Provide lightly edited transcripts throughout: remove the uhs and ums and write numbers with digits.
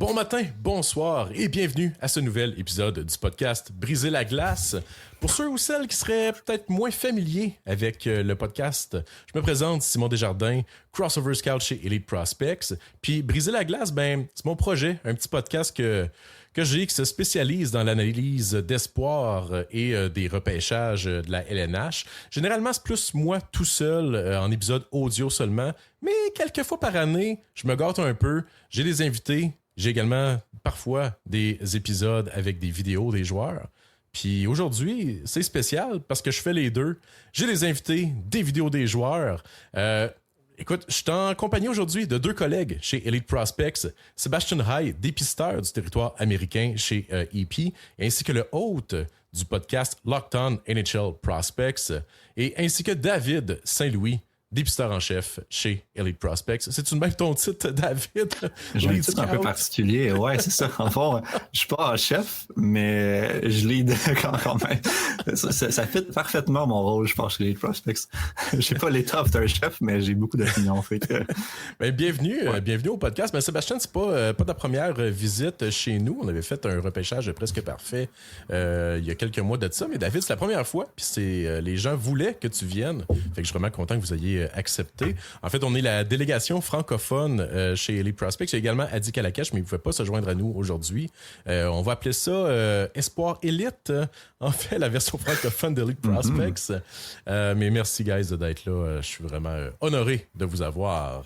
Bon matin, bonsoir et bienvenue à ce nouvel épisode du podcast Briser la glace. Pour ceux ou celles qui seraient peut-être moins familiers avec le podcast, je me présente Simon Desjardins, crossover scout chez Elite Prospects. Puis Briser la glace, c'est mon projet, un petit podcast que j'ai qui se spécialise dans l'analyse d'espoir et des repêchages de la LNH. Généralement, c'est plus moi tout seul en épisode audio seulement, mais quelques fois par année, je me gâte un peu. J'ai des invités. J'ai également parfois des épisodes avec des vidéos des joueurs. Puis aujourd'hui, c'est spécial parce que je fais les deux. J'ai des invités, des vidéos des joueurs. Écoute, je suis en compagnie aujourd'hui de deux collègues chez Elite Prospects, Sébastien Hay, dépisteur du territoire américain chez EP, ainsi que le hôte du podcast Locked On NHL Prospects, et ainsi que David Saint-Louis, dépisteur en chef chez Elite Prospects. C'est-tu même ton titre, David? J'ai un titre un peu particulier. Ouais, c'est ça. En fond, je suis pas en chef, mais je lead quand même. Ça fit parfaitement mon rôle, je pense, chez Elite Prospects. J'ai pas l'étoffe d'un chef, mais j'ai beaucoup d'opinions. Bienvenue au podcast. Sébastien, c'est pas ta première visite chez nous. On avait fait un repêchage presque parfait il y a quelques mois de ça. Mais David, c'est la première fois. Puis les gens voulaient que tu viennes. Fait que je suis vraiment content que vous ayez accepté. En fait, on est la délégation francophone chez Elite Prospects. Il y a également Adi Kalakesh, mais il ne pouvait pas se joindre à nous aujourd'hui. On va appeler ça Espoir Élite. En fait, la version francophone d'Elite Prospects. Mais merci, guys, d'être là. Je suis vraiment honoré de vous avoir.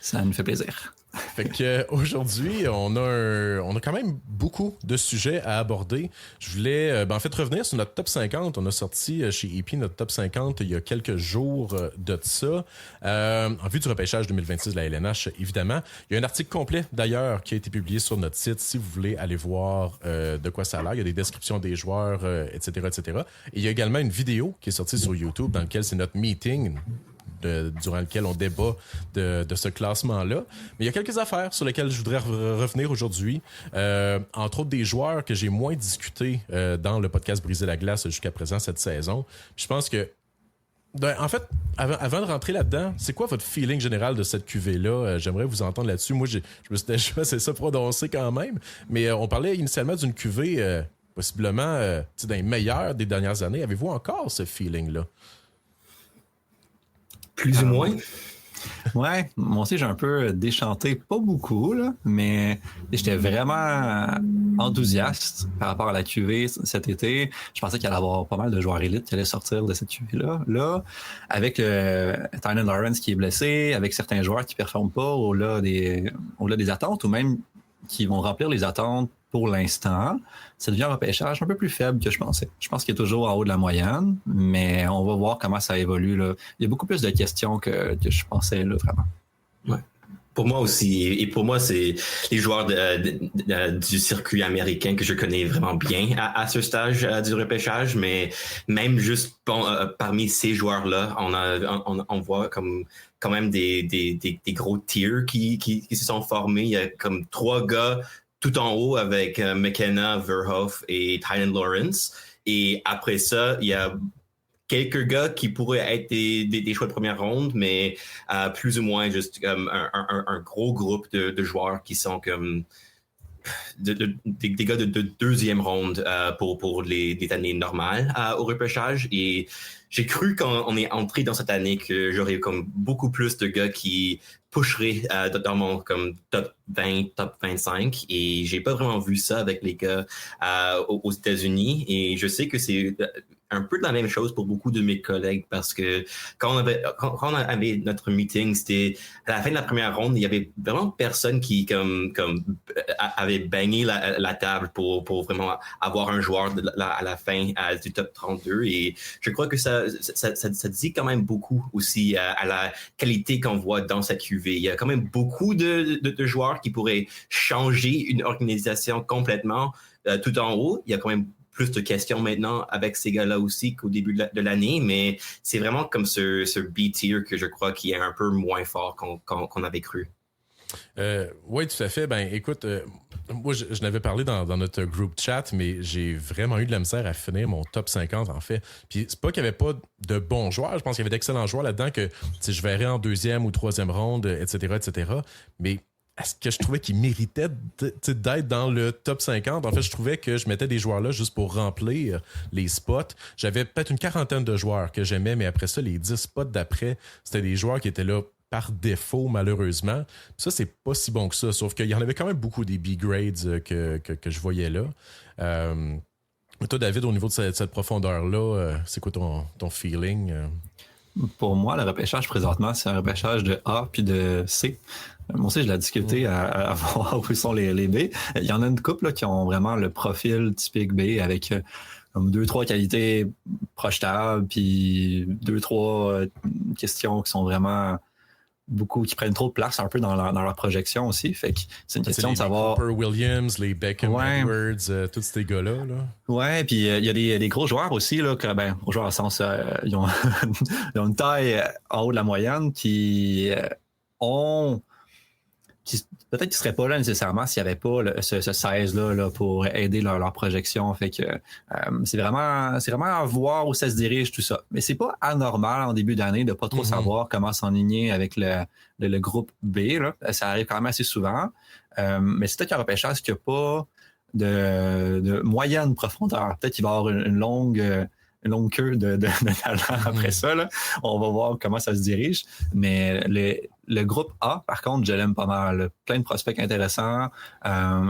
Ça nous fait plaisir. Fait que aujourd'hui, on a quand même beaucoup de sujets à aborder. Je voulais revenir sur notre top 50. On a sorti chez EP notre top 50 il y a quelques jours de ça. En vue du repêchage 2026 de la LNH, évidemment. Il y a un article complet d'ailleurs qui a été publié sur notre site si vous voulez aller voir de quoi ça a l'air. Il y a des descriptions des joueurs, etc., etc. Et il y a également une vidéo qui est sortie sur YouTube dans laquelle c'est notre meeting durant lequel on débat de ce classement-là. Mais il y a quelques affaires sur lesquelles je voudrais revenir aujourd'hui. Entre autres, des joueurs que j'ai moins discuté dans le podcast Briser la glace jusqu'à présent cette saison. Puis je pense que en fait, avant de rentrer là-dedans, c'est quoi votre feeling général de cette cuvée-là? J'aimerais vous entendre là-dessus. Moi, je me suis déjà c'est ça prononcé quand même. Mais on parlait initialement d'une cuvée possiblement dans les meilleures des dernières années. Avez-vous encore ce feeling-là? Plus ou moins. Ouais, moi aussi j'ai un peu déchanté, pas beaucoup, là, mais j'étais vraiment enthousiaste par rapport à la QV cet été. Je pensais qu'il allait y avoir pas mal de joueurs élites qui allaient sortir de cette QV-là. Là, avec Tynan Lawrence qui est blessé, avec certains joueurs qui ne performent pas au-delà des attentes, ou même qui vont remplir les attentes pour l'instant, ça devient un repêchage un peu plus faible que je pensais. Je pense qu'il est toujours en haut de la moyenne, mais on va voir comment ça évolue, là. Il y a beaucoup plus de questions que je pensais, là, vraiment. Ouais. Pour moi aussi, et pour moi, c'est les joueurs du circuit américain que je connais vraiment bien à ce stage du repêchage, mais même juste parmi ces joueurs-là, on voit comme quand même des gros tiers qui se sont formés. Il y a comme 3 gars tout en haut avec McKenna, Verhoff et Tynan Lawrence. Et après ça, il y a quelques gars qui pourraient être des choix de première ronde, mais plus ou moins juste comme un gros groupe de joueurs qui sont comme des gars de deuxième ronde pour les années normales au repêchage. Et j'ai cru quand on est entré dans cette année que j'aurais comme beaucoup plus de gars qui pusheraient dans mon comme top 20, top 25. Et j'ai pas vraiment vu ça avec les gars aux États-Unis. Et je sais que c'est un peu de la même chose pour beaucoup de mes collègues parce que quand on avait notre meeting, c'était à la fin de la première ronde, il y avait vraiment personne qui comme avait bangé la table pour vraiment avoir un joueur à la fin du top 32. Et je crois que ça dit quand même beaucoup aussi à la qualité qu'on voit dans cette QV. Il y a quand même beaucoup de joueurs qui pourraient changer une organisation complètement tout en haut. Il y a quand même plus de questions maintenant avec ces gars-là aussi qu'au début de l'année, mais c'est vraiment comme ce B-tier que je crois qui est un peu moins fort qu'on avait cru. Oui, tout à fait. Écoute, moi, je n'avais parlé dans notre group chat, mais j'ai vraiment eu de la misère à finir mon top 50, en fait. Puis c'est pas qu'il n'y avait pas de bons joueurs. Je pense qu'il y avait d'excellents joueurs là-dedans que je verrais en deuxième ou troisième ronde, etc., etc. Mais à ce que je trouvais qu'ils méritaient d'être dans le top 50. En fait, je trouvais que je mettais des joueurs là juste pour remplir les spots. J'avais peut-être une quarantaine de joueurs que j'aimais, mais après ça, les 10 spots d'après, c'était des joueurs qui étaient là par défaut, malheureusement. Puis ça, c'est pas si bon que ça, sauf qu'il y en avait quand même beaucoup des B-grades que je voyais là. Toi, David, au niveau de cette profondeur-là, c'est quoi ton feeling? Pour moi, le repêchage présentement, c'est un repêchage de A puis de C. Moi aussi, j'ai la difficulté à voir où sont les B. Il y en a une couple là, qui ont vraiment le profil typique B avec comme 2-3 qualités projetables, puis 2-3 questions qui sont vraiment beaucoup, qui prennent trop de place un peu dans leur projection aussi. Fait que c'est une question de savoir. Cooper Williams, les Beckham Edwards, tous ces gars-là. Ouais, puis il y a des gros joueurs aussi, là, que, gros joueurs au sens, ils ont une taille en haut de la moyenne qui ont. Peut-être qu'ils ne seraient pas là nécessairement s'il n'y avait pas ce 16-là pour aider leur projection. Fait que c'est vraiment à voir où ça se dirige, tout ça. Mais c'est pas anormal en début d'année de pas trop savoir comment s'enligner avec le groupe B. Là. Ça arrive quand même assez souvent. Mais c'est peut-être qu'un repêchage qui n'a pas de moyenne profondeur. Peut-être qu'il va y avoir une longue queue de talent après ça. Là. On va voir comment ça se dirige. Mais le groupe A, par contre, je l'aime pas mal. Plein de prospects intéressants,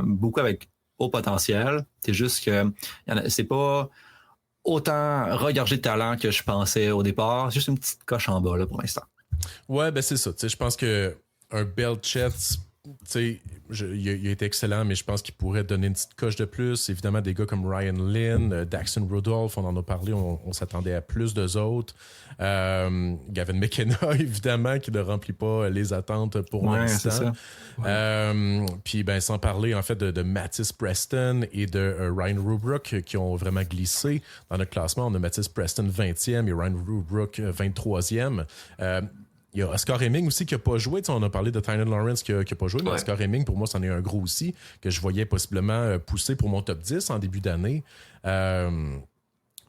beaucoup avec haut potentiel. C'est juste que c'est pas autant regorgé de talent que je pensais au départ. C'est juste une petite coche en bas là, pour l'instant. Ouais, ben c'est ça. Je pense que un Belchetz, il a été excellent, mais je pense qu'il pourrait donner une petite coche de plus. Évidemment, des gars comme Ryan Lynn, Daxon Rudolph, on en a parlé, on s'attendait à plus d'eux autres. Gavin McKenna, évidemment, qui ne remplit pas les attentes pour l'instant. Puis, sans parler, en fait, de Mattis Preston et de Ryan Rubrook qui ont vraiment glissé dans notre classement. On a Mattis Preston 20e et Ryan Rubrook 23e. Il y a Oscar Hemming aussi qui n'a pas joué. On a parlé de Tynan Lawrence qui n'a pas joué, mais Oscar Hemming, pour moi, c'en est un gros aussi, que je voyais possiblement pousser pour mon top 10 en début d'année.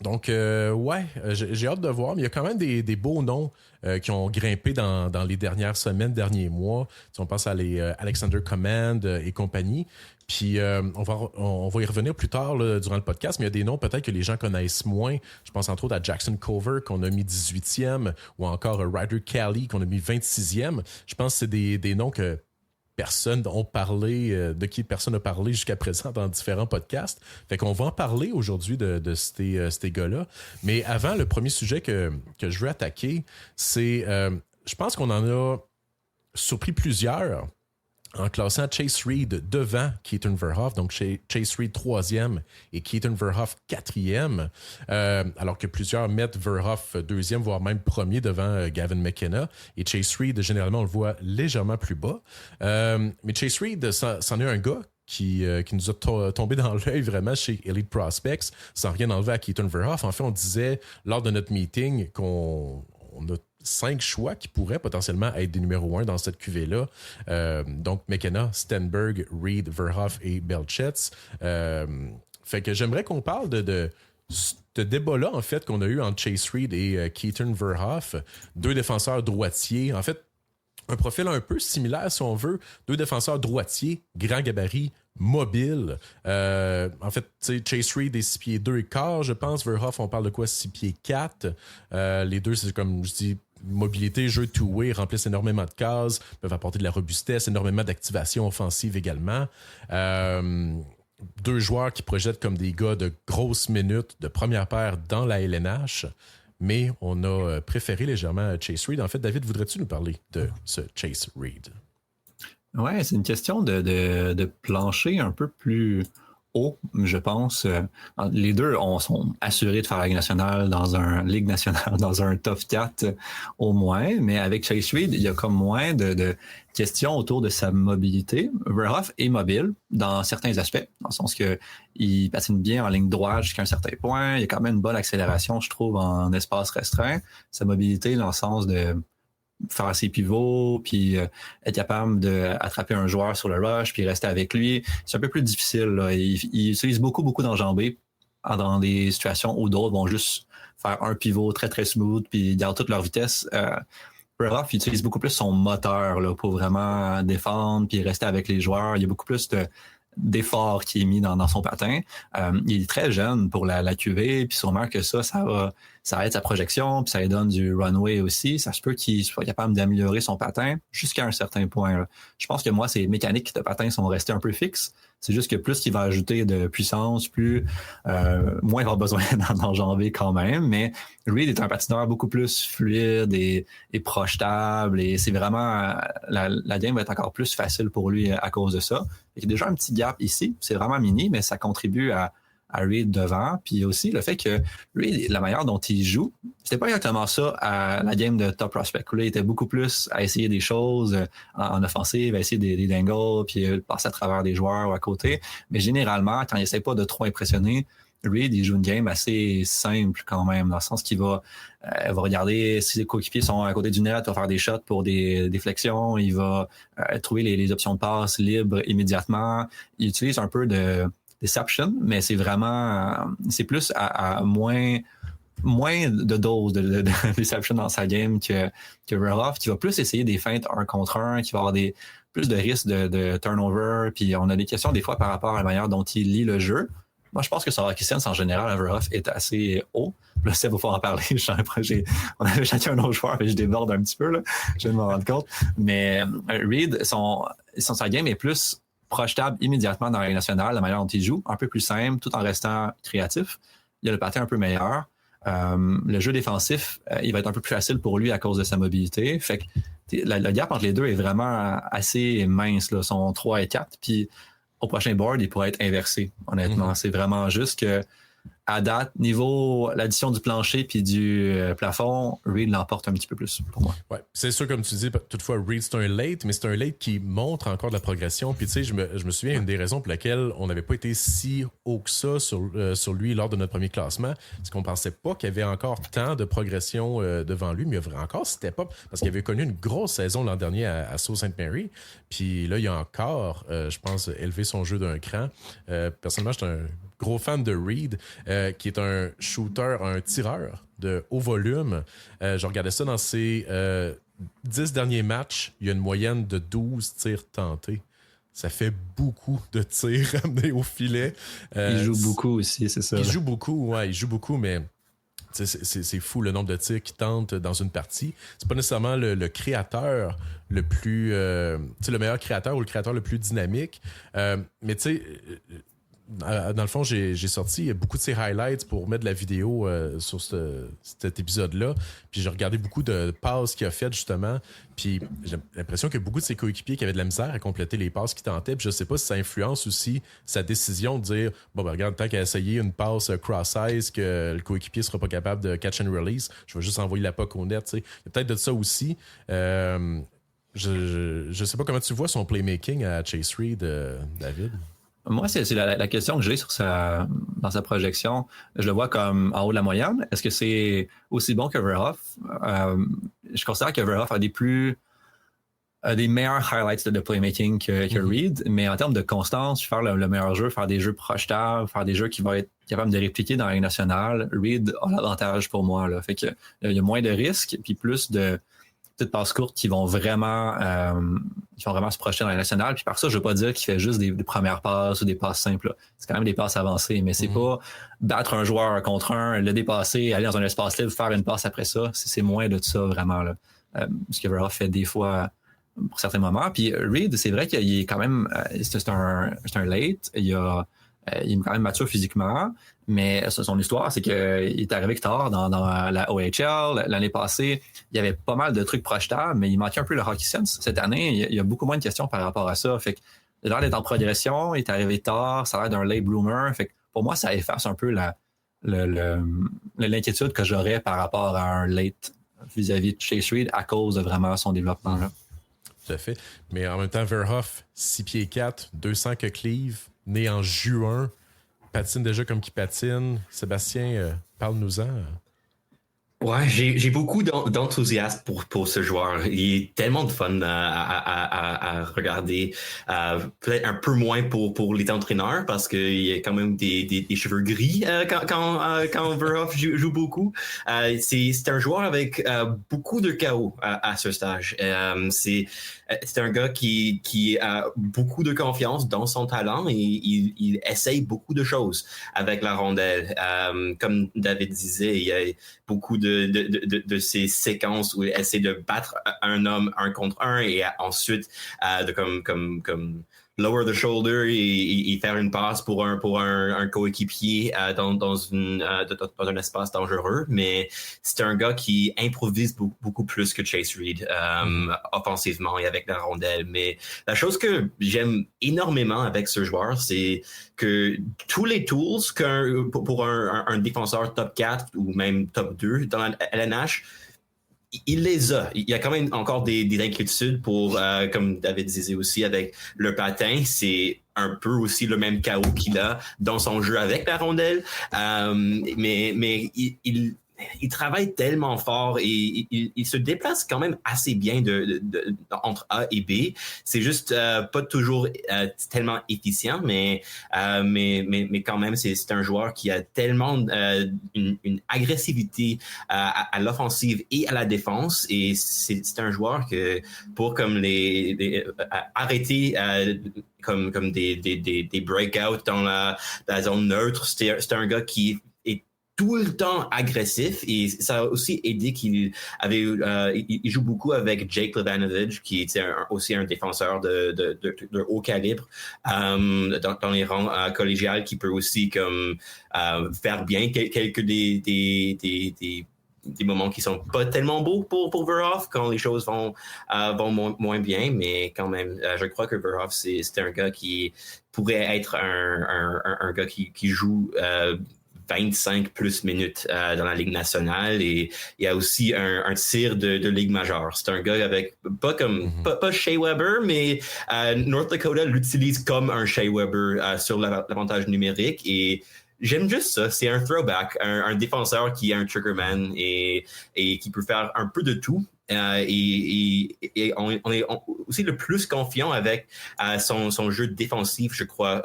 Donc, j'ai hâte de voir, mais il y a quand même des beaux noms qui ont grimpé dans les dernières semaines, derniers mois. On pense à les Alexander Command et compagnie. Puis on va y revenir plus tard là, durant le podcast, mais il y a des noms peut-être que les gens connaissent moins. Je pense entre autres à Jackson Cover qu'on a mis 18e ou encore Ryder Kelly qu'on a mis 26e. Je pense que c'est des noms que de qui personne n'a parlé jusqu'à présent dans différents podcasts. Fait qu'on va en parler aujourd'hui de ces gars-là. Mais avant, le premier sujet que je veux attaquer, c'est je pense qu'on en a surpris plusieurs en classant Chase Reed devant Keaton Verhoff, donc Chase Reed 3e et Keaton Verhoff 4e, alors que plusieurs mettent Verhoff 2e, voire même 1er devant Gavin McKenna. Et Chase Reed, généralement, on le voit légèrement plus bas. Mais Chase Reed, c'en est un gars qui nous a tombé dans l'œil vraiment chez Elite Prospects, sans rien enlever à Keaton Verhoff. En fait, on disait lors de notre meeting qu'on a 5 choix qui pourraient potentiellement être des numéros 1 dans cette cuvée-là. Donc, McKenna, Stenberg, Reed, Verhoff et Belchetz. Fait que j'aimerais qu'on parle de ce débat-là, en fait, qu'on a eu entre Chase Reed et Keaton Verhoff. 2 défenseurs droitiers. En fait, un profil un peu similaire, si on veut. 2 défenseurs droitiers, grand gabarit, mobile. En fait, Chase Reed est 6 pieds 2 et quart, je pense. Verhoff, on parle de quoi? 6 pieds 4. Les deux, c'est comme je dis, mobilité, jeu two-way, remplissent énormément de cases, peuvent apporter de la robustesse, énormément d'activation offensive également. 2 joueurs qui projettent comme des gars de grosses minutes de première paire dans la LNH, mais on a préféré légèrement Chase Reed. En fait, David, voudrais-tu nous parler de ce Chase Reed? Ouais, c'est une question de plancher un peu plus haut, je pense. Les deux sont assurés de faire la Ligue nationale dans un top 4 au moins, mais avec Chase Reed, il y a comme moins de questions autour de sa mobilité. Verhoff est mobile dans certains aspects, dans le sens que il patine bien en ligne droite jusqu'à un certain point. Il y a quand même une bonne accélération, je trouve, en espace restreint. Sa mobilité dans le sens de faire ses pivots, puis être capable d'attraper un joueur sur le rush, puis rester avec lui. C'est un peu plus difficile. Là. Il utilise beaucoup d'enjambées dans des situations où d'autres vont juste faire un pivot très, très smooth, puis ils gardent toute leur vitesse. Verhoff utilise beaucoup plus son moteur là, pour vraiment défendre puis rester avec les joueurs. Il y a beaucoup plus d'effort qui est mis dans son patin. Il est très jeune pour la QV, puis sûrement que ça aide sa projection, puis ça lui donne du runway aussi. Ça se peut qu'il soit capable d'améliorer son patin jusqu'à un certain point. Là. Je pense que moi, ses mécaniques de patin sont restées un peu fixes. C'est juste que plus qu'il va ajouter de puissance, moins il va avoir besoin d'enjamber quand même. Mais Reed est un patineur beaucoup plus fluide et projetable. Et c'est vraiment... la game va être encore plus facile pour lui à cause de ça. Il y a déjà un petit gap ici. C'est vraiment mini, mais ça contribue à Reed devant. Puis aussi le fait que Reed, la manière dont il joue, c'était pas exactement ça à la game de Top Prospect. Là, il était beaucoup plus à essayer des choses en offensive, à essayer des dangles, puis passer à travers des joueurs ou à côté. Mais généralement, quand il essaie pas de trop impressionner, Reed, il joue une game assez simple quand même, dans le sens qu'il va regarder si les coéquipiers sont à côté du net, il va faire des shots pour des déflexions, il va trouver les options de passe libres immédiatement. Il utilise un peu de deception, mais c'est vraiment, c'est plus à moins de doses de deception dans sa game que Verhoff, qui va plus essayer des feintes 1 contre 1, qui va avoir plus de risques de turnover, puis on a des questions des fois par rapport à la manière dont il lit le jeu. Moi, je pense que son hockey sense, en général, à Verhoff est assez haut. Là, Seb va pouvoir en parler. On avait chacun un autre joueur, mais je déborde un petit peu, là. Je viens de m'en rendre compte. Mais Reed, sa game est plus projetable immédiatement dans la Ligue nationale, la manière dont il joue, un peu plus simple, tout en restant créatif. Il a le patin un peu meilleur. Le jeu défensif, il va être un peu plus facile pour lui à cause de sa mobilité. Fait que le gap entre les deux est vraiment assez mince, là. Ils sont 3 et 4. Puis au prochain board, il pourrait être inversé, honnêtement. C'est vraiment juste que à date, niveau l'addition du plancher puis du plafond, Reed l'emporte un petit peu plus pour moi. Ouais, c'est sûr, comme tu dis, toutefois, Reed, c'est un late, mais c'est un late qui montre encore de la progression. Puis tu sais, je me souviens, une des raisons pour laquelle on n'avait pas été si haut que ça sur lui lors de notre premier classement, c'est qu'on pensait pas qu'il y avait encore tant de progression devant lui, mais il y avait encore step up, parce qu'il avait connu une grosse saison l'an dernier à Sault Ste. Marie. Puis là, il a encore, je pense, élevé son jeu d'un cran. Personnellement, je suis un gros fan de Reed, qui est un shooter, un tireur de haut volume. Je regardais ça dans ses 10 derniers matchs. Il y a une moyenne de 12 tirs tentés. Ça fait beaucoup de tirs amenés au filet. Il joue beaucoup aussi, c'est ça. Il joue beaucoup, mais c'est fou le nombre de tirs qu'il tente dans une partie. C'est pas nécessairement le créateur le plus... le meilleur créateur ou le créateur le plus dynamique. Mais tu sais... dans le fond, j'ai sorti beaucoup de ces highlights pour mettre de la vidéo sur cet épisode-là. Puis j'ai regardé beaucoup de passes qu'il a faites, justement. Puis j'ai l'impression qu'il y a beaucoup de ses coéquipiers qui avaient de la misère à compléter les passes qu'il tentait. Puis je sais pas si ça influence aussi sa décision de dire bon, ben regarde, tant qu'à essayer une passe cross-size que le coéquipier sera pas capable de catch and release, je vais juste envoyer la puck au net. T'sais. Il y a peut-être de ça aussi. Je sais pas comment tu vois son playmaking à Chase Reed, David. Moi, c'est la question que j'ai dans sa projection. Je le vois comme en haut de la moyenne. Est-ce que c'est aussi bon que Verhoff? Je considère que Verhoff a des meilleurs highlights de playmaking que Reed, mais en termes de constance, faire le meilleur jeu, faire des jeux projetables, faire des jeux qui vont être capables de répliquer dans la Ligue nationale, Reed a l'avantage pour moi. Là. Fait que il y a moins de risques, puis plus de petites passes courtes qui vont vraiment se projeter dans la nationale. Puis par ça, je veux pas dire qu'il fait juste des premières passes ou des passes simples. Là. C'est quand même des passes avancées, mais c'est pas battre un joueur un contre un, le dépasser, aller dans un espace libre, faire une passe après ça. C'est moins de ça vraiment. Là. Ce que Verhoff fait des fois pour certains moments. Puis Reed, c'est vrai qu'il est quand même c'est un late. Il est quand même mature physiquement, mais son histoire, c'est qu'il est arrivé tard dans la OHL. L'année passée, il y avait pas mal de trucs projetables, mais il manquait un peu le hockey sense. Cette année, il y a beaucoup moins de questions par rapport à ça. Fait que il a l'air d'être en progression, il est arrivé tard, ça a l'air d'un late bloomer. Fait que pour moi, ça efface un peu l'inquiétude que j'aurais par rapport à un late vis-à-vis de Chase Reed à cause de vraiment son développement. Là. Tout à fait. Mais en même temps, Verhoff, 6 pieds 4, 200 que cleave, né en juin, patine déjà comme qu'il patine. Sébastien, parle-nous-en. Ouais, j'ai beaucoup d'enthousiasme pour ce joueur. Il est tellement de fun à regarder. Peut-être un peu moins pour les entraîneurs parce qu'il y a quand même des cheveux gris quand Verhoff joue beaucoup. C'est un joueur avec beaucoup de chaos à ce stage. C'est un gars qui a beaucoup de confiance dans son talent et il essaye beaucoup de choses avec la rondelle. Comme David disait, il y a beaucoup de ces séquences où il essaie de battre un homme un contre un et ensuite de comme lower the shoulder et faire une passe pour un coéquipier dans un espace dangereux. Mais c'est un gars qui improvise beaucoup plus que Chase Reed offensivement et avec la rondelle. Mais la chose que j'aime énormément avec ce joueur, c'est que tous les tools pour un défenseur top 4 ou même top 2 dans la LNH, il les a. Il y a quand même encore des inquiétudes pour, comme David disait aussi, avec le patin, c'est un peu aussi le même chaos qu'il a dans son jeu avec la rondelle. Mais il travaille tellement fort et il se déplace quand même assez bien entre A et B. C'est juste pas toujours tellement efficient, mais quand même, c'est un joueur qui a tellement une agressivité à l'offensive et à la défense. Et c'est un joueur que pour comme arrêter comme des breakouts dans la zone neutre, c'est un gars qui est tout le temps agressif et ça a aussi aidé qu'il avait il joue beaucoup avec Jake Levanovich qui était aussi un défenseur de haut calibre dans les rangs collégiales qui peut aussi comme faire bien quelques des moments qui sont pas tellement beaux pour Verhoff quand les choses vont moins bien, mais quand même je crois que Verhoff c'est un gars qui pourrait être un gars qui joue 25 plus minutes dans la Ligue nationale et il y a aussi un tir de Ligue majeure. C'est un gars avec, pas Shea Weber, mais North Dakota l'utilise comme un Shea Weber sur l'avantage numérique et j'aime juste ça. C'est un throwback, un défenseur qui est un triggerman et qui peut faire un peu de tout. Et on est aussi le plus confiant avec son jeu défensif, je crois,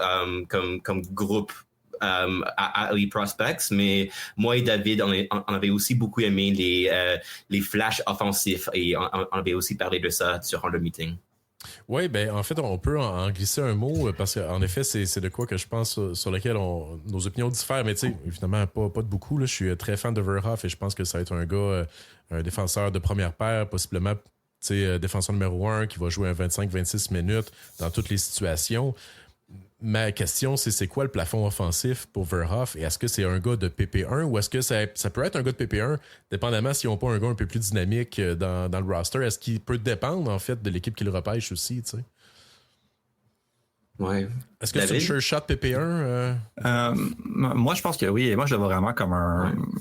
comme groupe. À les prospects, mais moi et David, on avait aussi beaucoup aimé les flashs offensifs et on avait aussi parlé de ça durant le meeting. Oui, ben en fait, on peut en glisser un mot parce qu'en effet, c'est de quoi que je pense sur lequel nos opinions diffèrent, mais tu sais, évidemment, pas de beaucoup. Là. Je suis très fan de Verhoff et je pense que ça va être un gars, un défenseur de première paire, possiblement défenseur numéro 1 qui va jouer un 25-26 minutes dans toutes les situations. Ma question, c'est quoi le plafond offensif pour Verhoff? Et est-ce que c'est un gars de PP1 ou est-ce que ça peut être un gars de PP1, dépendamment s'ils n'ont pas un gars un peu plus dynamique dans le roster? Est-ce qu'il peut dépendre, en fait, de l'équipe qui le repêche aussi, tu sais? Ouais. Est-ce que c'est un sure shot PP1? Moi, je pense que oui. Moi, je le vois vraiment comme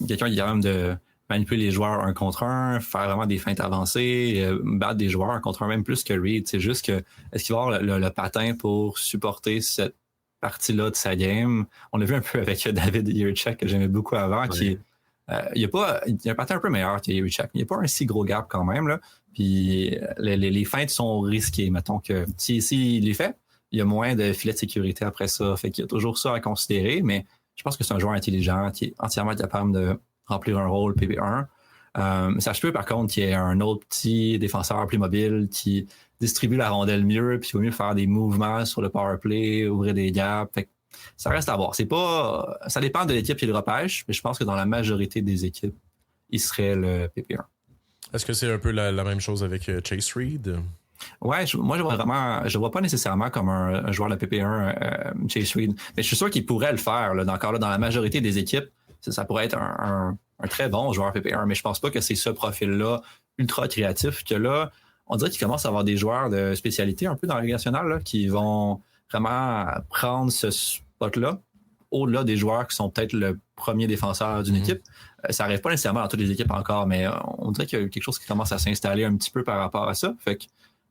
quelqu'un qui est capable de manipuler les joueurs un contre un, faire vraiment des feintes avancées, battre des joueurs un contre un, même plus que Reed. C'est juste que, est-ce qu'il va avoir le patin pour supporter cette partie-là de sa game? On l'a vu un peu avec David Jiricek, que j'aimais beaucoup avant, qui il y a un patin un peu meilleur que Jiricek. Il n'y a pas un si gros gap quand même, là. Puis les feintes sont risquées. Mettons que s'il les fait, il y a moins de filets de sécurité après ça. Fait qu'il y a toujours ça à considérer, mais je pense que c'est un joueur intelligent qui est entièrement capable de remplir un rôle PB1. Ça se peut par contre qu'il y ait un autre petit défenseur plus mobile qui distribue la rondelle mieux, puis il vaut mieux faire des mouvements sur le power play, ouvrir des gaps. Fait que ça reste à voir. Ça dépend de l'équipe qui le repêche, mais je pense que dans la majorité des équipes, il serait le PP1. Est-ce que c'est un peu la même chose avec Chase Reed? Ouais, moi je vois pas nécessairement comme un joueur de PP1 Chase Reed, mais je suis sûr qu'il pourrait le faire. Encore là, dans la majorité des équipes, ça pourrait être un très bon joueur PP1, mais je pense pas que c'est ce profil-là ultra créatif que là, on dirait qu'il commence à avoir des joueurs de spécialité un peu dans la Ligue nationale là, qui vont vraiment prendre ce spot-là au-delà des joueurs qui sont peut-être le premier défenseur d'une équipe. Ça n'arrive pas nécessairement dans toutes les équipes encore, mais on dirait qu'il y a quelque chose qui commence à s'installer un petit peu par rapport à ça. Fait que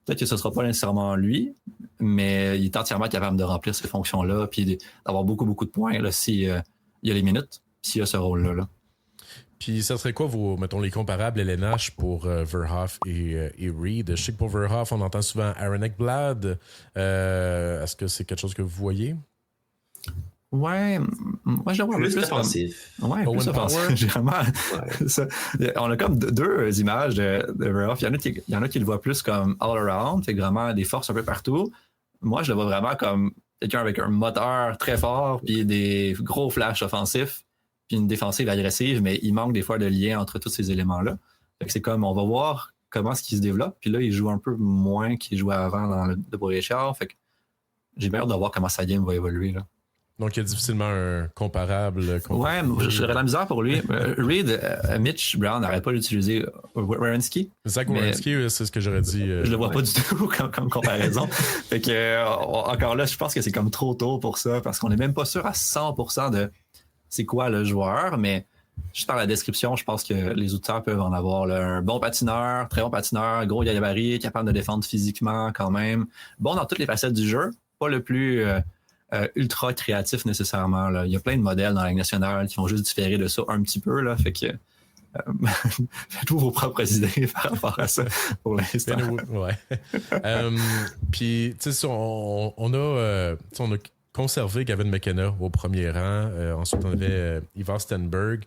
peut-être que ce ne sera pas nécessairement lui, mais il est entièrement capable de remplir ces fonctions-là puis d'avoir beaucoup de points là, s'il y a les minutes. S'il y a ce rôle-là. Puis ça serait quoi mettons, les comparables LNH pour Verhoff et Reed? Je sais que pour Verhoff, on entend souvent Aaron Ekblad. Est-ce que c'est quelque chose que vous voyez? Ouais, moi je le vois Plus plus offensif. Ouais, plus offensif. J'ai vraiment. Ça, on a comme deux images de Verhoff. Il y en a qui le voient plus comme all around, c'est vraiment des forces un peu partout. Moi, je le vois vraiment comme quelqu'un avec un moteur très fort, puis des gros flashs offensifs, puis une défensive agressive, mais il manque des fois de lien entre tous ces éléments-là. Fait que c'est comme, on va voir comment est-ce qu'il se développe, puis là, il joue un peu moins qu'il jouait avant dans le Boréchard. Fait que j'ai bien hâte de voir comment sa game va évoluer, là. Donc, il y a difficilement un comparable. Ouais, j'aurais la misère pour lui. Reed, Mitch Brown n'arrête pas d'utiliser Werenski. Zach Werenski, c'est ce que j'aurais dit. Je le vois pas du tout comme comparaison. Fait que, encore là, je pense que c'est comme trop tôt pour ça, parce qu'on est même pas sûr à 100% de c'est quoi le joueur, mais juste par la description, je pense que les auditeurs peuvent en avoir là. Un bon patineur, très bon patineur, gros gabarit, capable de défendre physiquement quand même. Bon dans toutes les facettes du jeu, pas le plus ultra créatif nécessairement. Là. Il y a plein de modèles dans la Ligue nationale qui vont juste différer de ça un petit peu. Là, fait que faites-vous vos propres idées par rapport à ça pour l'instant. Ouais. Puis, tu sais, on a conservé Gavin McKenna au premier rang. Ensuite, on avait Ivar Stenberg.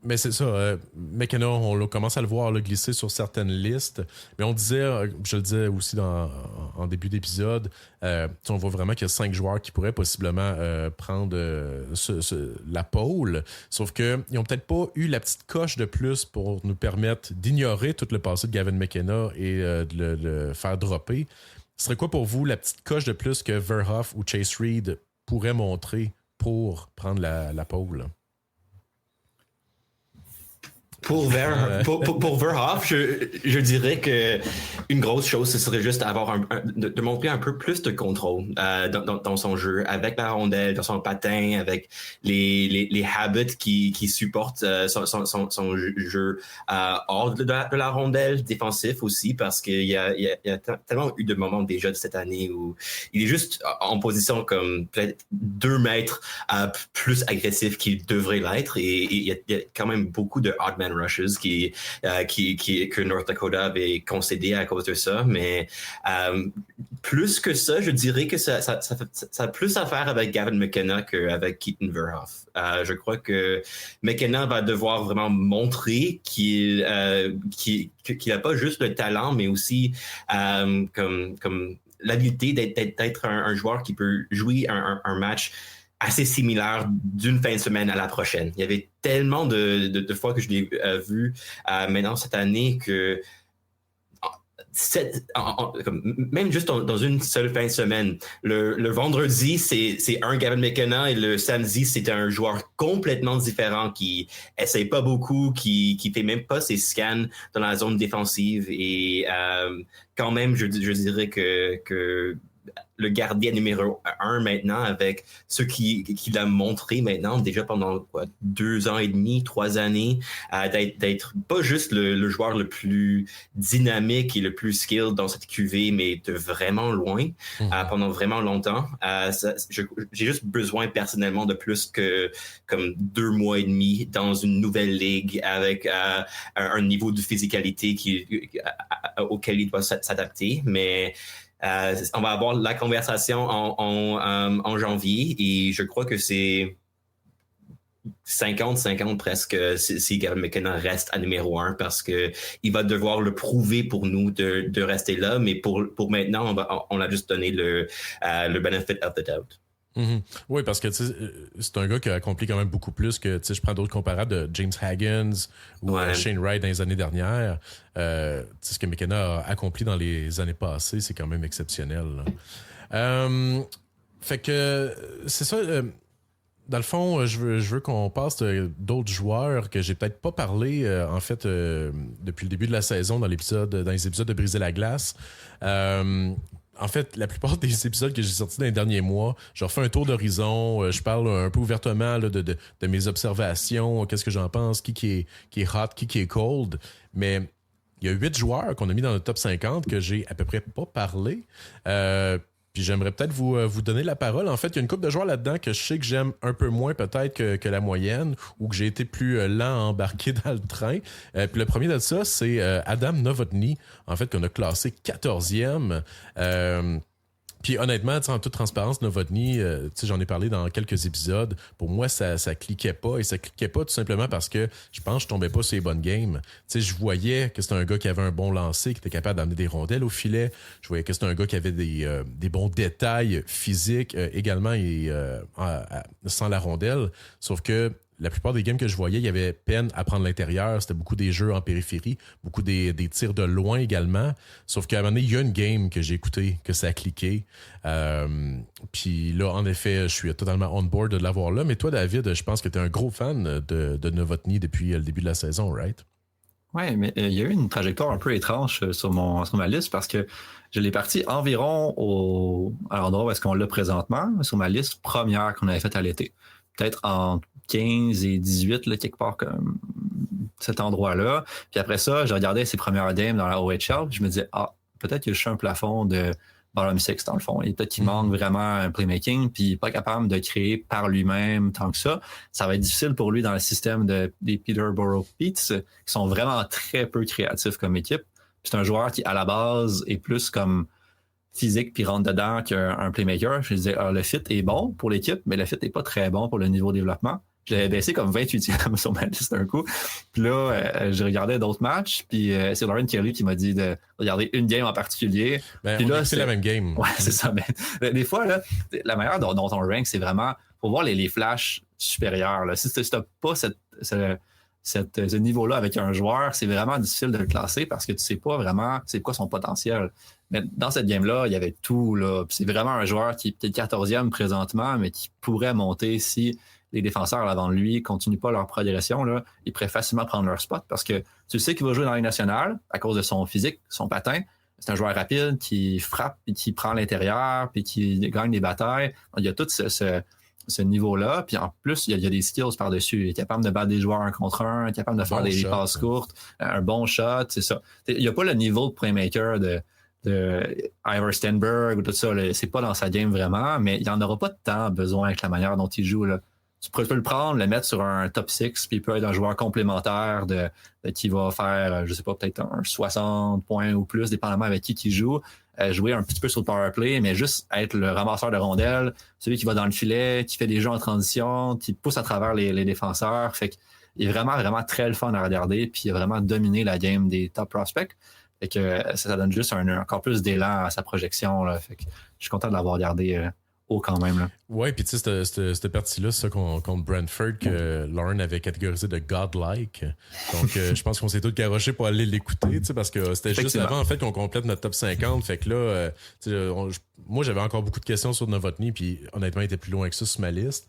Mais c'est ça, McKenna, on commence à le voir là, glisser sur certaines listes. Mais on disait, je le disais aussi en début d'épisode, on voit vraiment qu'il y a 5 joueurs qui pourraient possiblement prendre la pole. Sauf qu'ils n'ont peut-être pas eu la petite coche de plus pour nous permettre d'ignorer tout le passé de Gavin McKenna et de le faire dropper. Ce serait quoi pour vous la petite coche de plus que Verhoff ou Chase Reed pourraient montrer pour prendre la pole? Pour Verhoff, je dirais que une grosse chose, ce serait juste avoir de montrer un peu plus de contrôle dans son jeu, avec la rondelle, dans son patin, avec les habits qui supportent son jeu hors de la rondelle, défensif aussi, parce qu'il y a tellement eu de moments déjà de cette année où il est juste en position comme peut-être 2 mètres plus agressif qu'il devrait l'être, et il y a quand même beaucoup de odd man rushes que North Dakota avait concédé à cause de ça, mais plus que ça, je dirais que ça a plus à faire avec Gavin McKenna qu'avec Keaton Verhoff. Je crois que McKenna va devoir vraiment montrer qu'il n'a pas juste le talent, mais aussi comme l'habilité d'être un joueur qui peut jouer un match assez similaire d'une fin de semaine à la prochaine. Il y avait tellement de fois que je l'ai vu maintenant cette année que même juste dans une seule fin de semaine, le vendredi, c'est un Gavin McKenna, et le samedi, c'est un joueur complètement différent qui essaie pas beaucoup, qui fait même pas ses scans dans la zone défensive, et quand même, je dirais que le gardien numéro 1 maintenant, avec ce qu'il a montré maintenant déjà pendant 2 ans et demi, 3 années, d'être pas juste le joueur le plus dynamique et le plus skilled dans cette QV, mais de vraiment loin pendant vraiment longtemps. J'ai juste besoin personnellement de plus que comme 2 mois et demi dans une nouvelle ligue avec un niveau de physicalité auquel il doit s'adapter, mais on va avoir la conversation en janvier, et je crois que c'est 50-50 presque si Gavin McKenna reste à numéro 1, parce que il va devoir le prouver pour nous de rester là, mais pour maintenant, on a juste donné le benefit of the doubt. Mm-hmm. Oui, parce que c'est un gars qui a accompli quand même beaucoup plus que, je prends d'autres comparables de James Haggins ou Shane Wright dans les années dernières. Ce que McKenna a accompli dans les années passées, c'est quand même exceptionnel. Fait que c'est ça. Dans le fond, je veux qu'on passe d'autres joueurs que j'ai peut-être pas parlé en fait depuis le début de la saison dans les épisodes de Briser la glace. En fait, la plupart des épisodes que j'ai sortis dans les derniers mois, je refais un tour d'horizon, je parle un peu ouvertement là, de mes observations, qu'est-ce que j'en pense, qui est hot, qui est cold. Mais il y a 8 joueurs qu'on a mis dans le top 50 que j'ai à peu près pas parlé. Puis j'aimerais peut-être vous donner la parole. En fait, il y a une couple de joueurs là-dedans que je sais que j'aime un peu moins peut-être que la moyenne ou que j'ai été plus lent à embarquer dans le train. Puis le premier de ça, c'est Adam Novotny, en fait, qu'on a classé 14e. Puis honnêtement, en toute transparence, Novotny, j'en ai parlé dans quelques épisodes. Pour moi, ça cliquait pas. Et ça cliquait pas tout simplement parce que je pense que je tombais pas sur les bonnes games. Je voyais que c'était un gars qui avait un bon lancer, qui était capable d'amener des rondelles au filet. Je voyais que c'était un gars qui avait des bons détails physiques également et sans la rondelle. Sauf que la plupart des games que je voyais, il y avait peine à prendre l'intérieur. C'était beaucoup des jeux en périphérie, beaucoup des tirs de loin également. Sauf qu'à un moment donné, il y a une game que j'ai écoutée, que ça a cliqué. Puis là, en effet, je suis totalement on board de l'avoir là. Mais toi, David, je pense que tu es un gros fan de Novotny depuis le début de la saison, right? Oui, mais il y a eu une trajectoire un peu étrange sur ma liste parce que je l'ai parti environ à l'endroit où est-ce qu'on l'a présentement, sur ma liste première qu'on avait faite à l'été. Peut-être en 15 et 18, là, quelque part comme cet endroit-là. Puis après ça, je regardais ses premières games dans la OHL. Je me disais, peut-être qu'il y a un plafond de bottom six dans le fond. Et peut-être qu'il manque vraiment un playmaking, puis pas capable de créer par lui-même tant que ça. Ça va être difficile pour lui dans le système des Peterborough Petes, qui sont vraiment très peu créatifs comme équipe. Puis c'est un joueur qui, à la base, est plus comme physique puis rentre dedans qu'un playmaker. Je disais, le fit est bon pour l'équipe, mais le fit est pas très bon pour le niveau développement. Je l'avais baissé comme 28e sur ma liste d'un coup. Puis là, j'ai regardé d'autres matchs, puis c'est Lauren Kelly qui m'a dit de regarder une game en particulier. Puis là, c'est la même game. Ouais, c'est ça. Mais des fois, là, la manière dont on rank, c'est vraiment pour voir les flashs supérieurs. Là. Si tu n'as pas ce niveau-là avec un joueur, c'est vraiment difficile de le classer parce que tu sais pas vraiment c'est quoi son potentiel. Mais dans cette game-là, il y avait tout. Là. Puis c'est vraiment un joueur qui est peut-être 14e présentement, mais qui pourrait monter si les défenseurs avant de lui continuent pas leur progression. Là, ils pourraient facilement prendre leur spot parce que tu sais qu'il va jouer dans la Ligue nationale à cause de son physique, son patin. C'est un joueur rapide qui frappe et qui prend l'intérieur puis qui gagne des batailles. Il y a tout ce niveau-là. Puis en plus, il y a des skills par-dessus. Il est capable de battre des joueurs 1 contre 1, il est capable de faire des passes courtes, un bon shot, c'est ça. Il n'y a pas le niveau de playmaker de Ivor Stenberg ou tout ça. Là. C'est pas dans sa game vraiment, mais il n'y en aura pas de temps besoin avec la manière dont il joue. Là. Tu peux le prendre, le mettre sur un top 6, puis il peut être un joueur complémentaire qui va faire, je sais pas, peut-être un 60 points ou plus, dépendamment avec qui joue. Jouer un petit peu sur le power play, mais juste être le ramasseur de rondelles, celui qui va dans le filet, qui fait des jeux en transition, qui pousse à travers les défenseurs. Fait qu'il est vraiment, vraiment très le fun à regarder, puis il a vraiment dominé la game des top prospects. Fait que ça donne juste encore plus d'élan à sa projection. Là. Fait que je suis content de l'avoir regardé haut quand même. Là. Ouais, puis tu sais, cette partie-là, c'est ça contre Brentford que Lauren avait catégorisé de godlike. Donc, je pense qu'on s'est tous garochés pour aller l'écouter, tu sais, parce que c'était juste avant, en fait, qu'on complète notre top 50. Fait que là, moi, j'avais encore beaucoup de questions sur Novotny, puis honnêtement, il était plus loin que ça sur ma liste.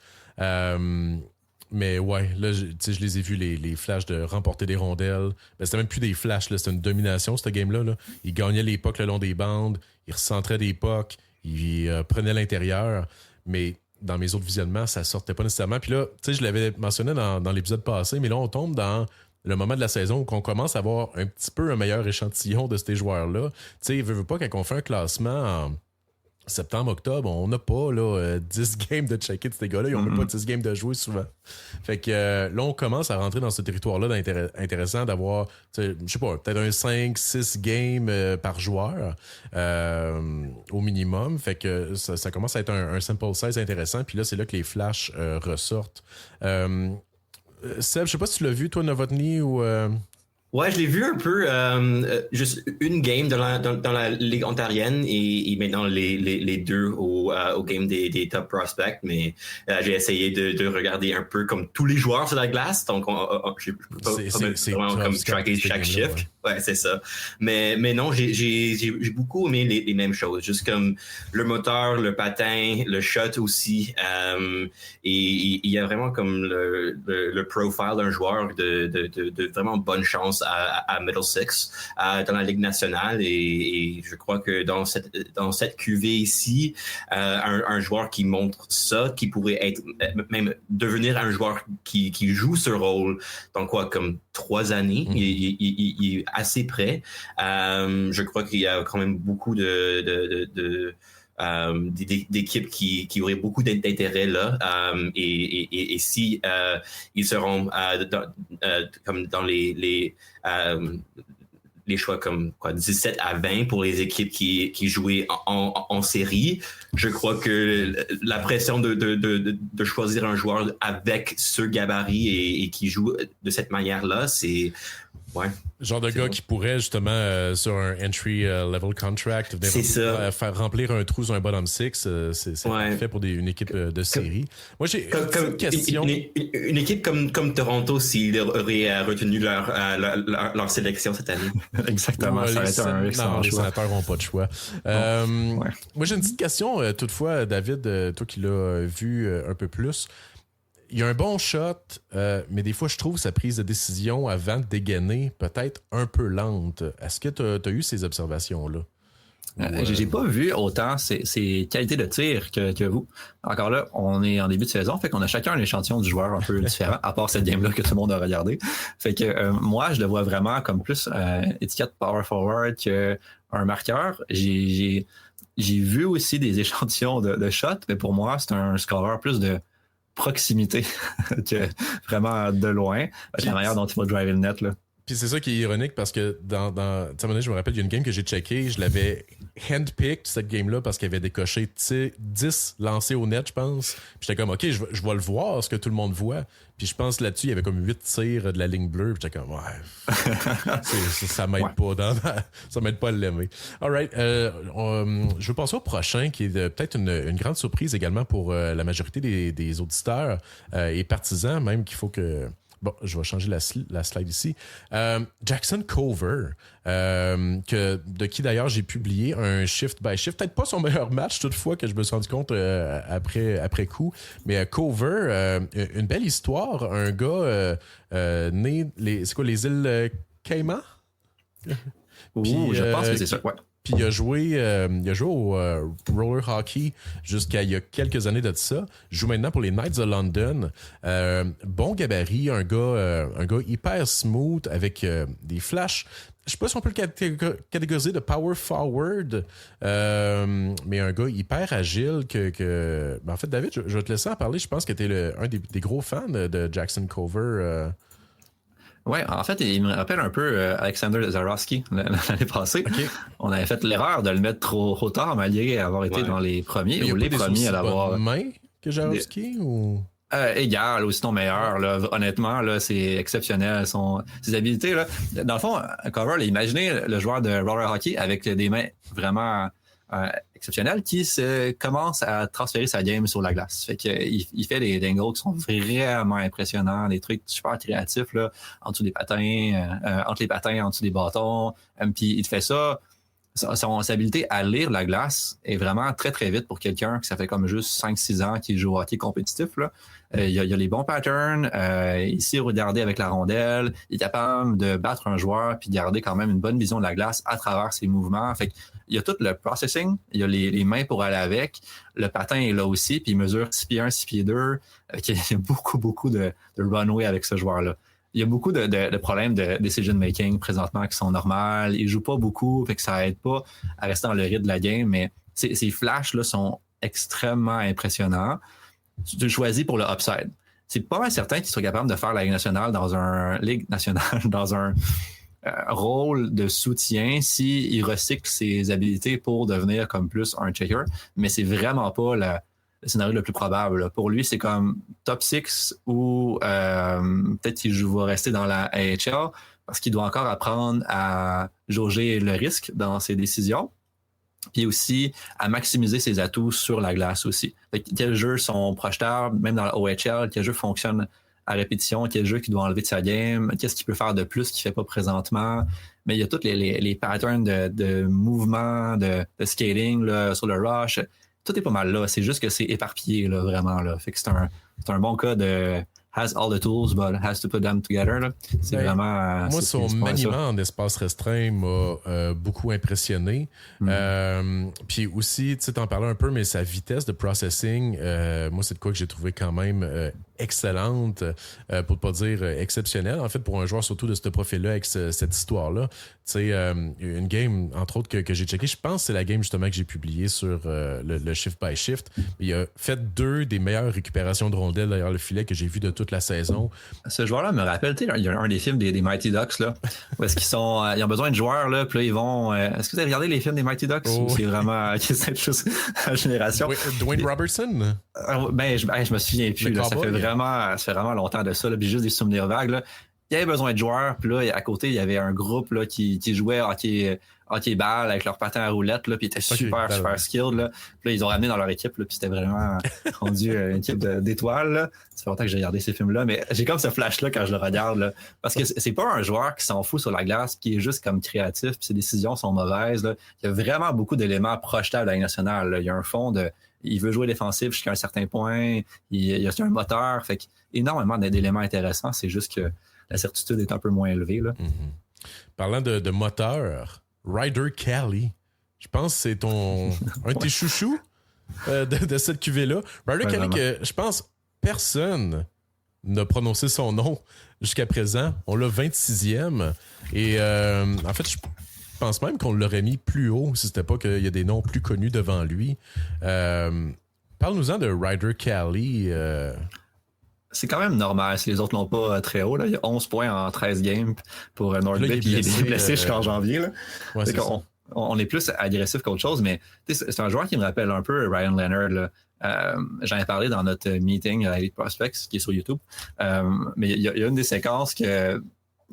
Mais ouais, là, je les ai vus, les flashs de remporter des rondelles. Ben, c'était même plus des flashs, là, c'était une domination, cette game-là. Là. Il gagnait les pucks le long des bandes, il recentrait des pucks, il prenait l'intérieur. Mais dans mes autres visionnements, ça sortait pas nécessairement. Puis là, tu sais, je l'avais mentionné dans l'épisode passé, mais là, on tombe dans le moment de la saison où on commence à avoir un petit peu un meilleur échantillon de ces joueurs-là. Tu sais, veut pas, quand on fait un classement en septembre, octobre, on n'a pas là, 10 games de checker de ces gars-là. Ils n'ont pas 10 games de jouer souvent. Fait que là, on commence à rentrer dans ce territoire-là intéressant d'avoir, je sais pas, peut-être un 5-6 games par joueur au minimum. Fait que ça commence à être un sample size intéressant. Puis là, c'est là que les flashs ressortent. Seb, je sais pas si tu l'as vu, toi, Novotny, ou... Ouais, je l'ai vu un peu, juste une game dans la Ligue ontarienne et maintenant les deux au game des top prospects, mais j'ai essayé de regarder un peu comme tous les joueurs sur la glace, donc je peux pas vraiment comme tracker chaque chiffre. Ouais, c'est ça. Mais non, j'ai beaucoup aimé les mêmes choses, juste comme le moteur, le patin, le shot aussi, et il y a vraiment comme le profile d'un joueur de vraiment bonne chance à Middlesex dans la Ligue nationale et je crois que dans cette cuvée ici, un joueur qui montre ça, qui pourrait être même devenir un joueur qui joue ce rôle dans quoi comme 3 années, il est assez près. Je crois qu'il y a quand même beaucoup de d'équipes qui auraient beaucoup d'intérêt là. Et si ils seront comme dans les choix comme 17 à 20 pour les équipes qui jouaient en série, je crois que la pression de choisir un joueur avec ce gabarit et qui joue de cette manière-là, c'est... Ouais. Genre de gars qui pourrait justement sur un entry level contract faire remplir un trou sur un bottom six, c'est parfait pour une équipe de série. Moi j'ai une question. Une équipe comme Toronto s'ils auraient retenu leur sélection cette année. Exactement, ça aurait été un excellent choix. Les sénateurs n'ont pas de choix. Moi j'ai une petite question toutefois, David, toi qui l'as vu un peu plus. Il y a un bon shot, mais des fois, je trouve sa prise de décision avant de dégainer peut-être un peu lente. Est-ce que tu as eu ces observations-là? J'ai pas vu autant ces qualités de tir que vous. Encore là, on est en début de saison, fait qu'on a chacun un échantillon du joueur un peu différent, à part cette game-là que tout le monde a regardé. Fait que moi, je le vois vraiment comme plus étiquette power forward qu'un marqueur. J'ai vu aussi des échantillons de shots, mais pour moi, c'est un scoreur plus de proximité que vraiment de loin. La manière dont il va driver le net, là. Puis c'est ça qui est ironique parce que dans tu sais, à un moment donné, je me rappelle, il y a une game que j'ai checké, je l'avais handpicked cette game-là parce qu'il avait décoché 10 lancés au net, je pense. Puis j'étais comme, OK, je vais le voir, ce que tout le monde voit. Puis je pense là-dessus, il y avait comme 8 tirs de la ligne bleue. Puis j'étais comme, ouais, ça m'aide pas. Ça m'aide pas à l'aimer. All right. Je veux passer au prochain, qui est peut-être une grande surprise également pour la majorité des auditeurs et partisans, même qu'il faut que... Bon, je vais changer la slide ici. Jackson Cover, de qui d'ailleurs j'ai publié un shift by shift. Peut-être pas son meilleur match toutefois que je me suis rendu compte après coup. Mais Cover, une belle histoire. Un gars né, c'est quoi, les îles Caïmans? Oui, je pense que c'est ça, ouais. Puis il a joué au roller hockey jusqu'à il y a quelques années de ça. Il joue maintenant pour les Knights de London. Bon gabarit, un gars hyper smooth avec des flashs. Je sais pas si on peut le catégoriser de power forward, mais un gars hyper agile que... En fait, David, je vais te laisser en parler. Je pense que tu es un des gros fans de Jackson Cover. Ouais, en fait, il me rappelle un peu Alexander Zarowski l'année passée. Okay. On avait fait l'erreur de le mettre trop tard, malgré avoir été dans les premiers ou les premiers à l'avoir. Main que Zarowski ou égal ou sinon meilleur, là. Honnêtement, là, c'est exceptionnel. Ses habilités, là. Dans le fond, Cover, là, imaginez le joueur de roller hockey avec des mains vraiment exceptionnelles qui commence à transférer sa game sur la glace. Fait qu'il fait des dingles qui sont vraiment impressionnants, des trucs super créatifs, là, en dessous des patins, entre les patins, en dessous des bâtons. Puis il fait ça. Son habilité à lire la glace est vraiment très, très vite pour quelqu'un que ça fait comme juste 5-6 ans qu'il joue au hockey compétitif, là. Il a les bons patterns, il sait regarder avec la rondelle, il est capable de battre un joueur puis garder quand même une bonne vision de la glace à travers ses mouvements. Fait qu'il y a tout le processing, il y a les mains pour aller avec, le patin est là aussi, puis il mesure 6 pieds 1, 6 pieds 2. Il y a beaucoup de runway avec ce joueur-là. Il y a beaucoup de problèmes de decision making présentement qui sont normales. Il joue pas beaucoup, fait que ça aide pas à rester dans le rythme de la game, mais ces flashs là sont extrêmement impressionnants. Tu le choisis pour le upside. C'est pas mal certain qu'il soit capable de faire la Ligue nationale dans un rôle de soutien s'il recycle ses habilités pour devenir comme plus un checker, mais c'est vraiment pas le scénario le plus probable. Pour lui, c'est comme top 6 ou peut-être qu'il va rester dans la AHL parce qu'il doit encore apprendre à jauger le risque dans ses décisions. Puis aussi à maximiser ses atouts sur la glace aussi. Quels jeux sont projetables, même dans la OHL, quels jeux fonctionnent à répétition, quel jeu qu'il doit enlever de sa game, qu'est-ce qu'il peut faire de plus qu'il fait pas présentement. Mais il y a tous les patterns de mouvement, de skating là, sur le rush. Tout est pas mal là. C'est juste que c'est éparpillé, là, vraiment. Là. Fait que c'est un bon cas de has all the tools, but has to put them together. Là. C'est vraiment... Moi, son maniement en espace restreint m'a beaucoup impressionné. Puis aussi, tu sais, t'en parlais un peu, mais sa vitesse de processing, moi, c'est de quoi que j'ai trouvé quand même excellente, pour ne pas dire exceptionnelle, en fait, pour un joueur surtout de ce profil-là avec cette histoire-là. Tu sais, une game, entre autres, que j'ai checké, je pense que c'est la game justement que j'ai publiée sur le Shift by Shift. Il a fait 2 des meilleures récupérations de rondelles derrière le filet que j'ai vu de toute la saison. Ce joueur-là me rappelle, tu sais, il y a un des films des Mighty Ducks, là, où est-ce qu'ils ont besoin de joueurs, là, puis là, ils vont... est-ce que vous avez regardé les films des Mighty Ducks? Ou c'est vraiment cette chose à la génération? Dwayne Robertson? Ben, je me souviens plus, là, ça fait vraiment longtemps de ça, là, puis juste des souvenirs vagues, là. Il y avait besoin de joueurs, puis là, à côté, il y avait un groupe là, qui jouait hockey-ball avec leur patin à roulette, là, puis ils étaient super skilled. Là. Puis là, ils ont ramené dans leur équipe, là, puis c'était vraiment rendu une équipe d'étoiles. Là. Ça fait longtemps que j'ai regardé ces films-là, mais j'ai comme ce flash-là quand je le regarde. Là, parce que c'est pas un joueur qui s'en fout sur la glace, qui est juste comme créatif, puis ses décisions sont mauvaises. Là. Il y a vraiment beaucoup d'éléments projetables à la nationale. Là. Il y a un fond de... Il veut jouer défensif jusqu'à un certain point. Il y a un moteur. Fait énormément d'éléments intéressants. C'est juste que la certitude est un peu moins élevée. Là. Mm-hmm. Parlant de moteur, Ryder Kelly, je pense que c'est un de tes chouchous de cette cuvée-là. Ryder Kelly, que je pense personne n'a prononcé son nom jusqu'à présent. On l'a 26e. Et en fait, je pense même qu'on l'aurait mis plus haut si c'était pas qu'il y a des noms plus connus devant lui. Parle-nous-en de Ryder Kelly. C'est quand même normal si les autres l'ont pas très haut. Là. Il y a 11 points en 13 games pour North Bay, puis il est blessé jusqu'en janvier. Là. Ouais, on est plus agressif qu'autre chose, mais c'est un joueur qui me rappelle un peu Ryan Leonard. Là. J'en ai parlé dans notre meeting à Elite Prospects, qui est sur YouTube. Mais il y a une des séquences que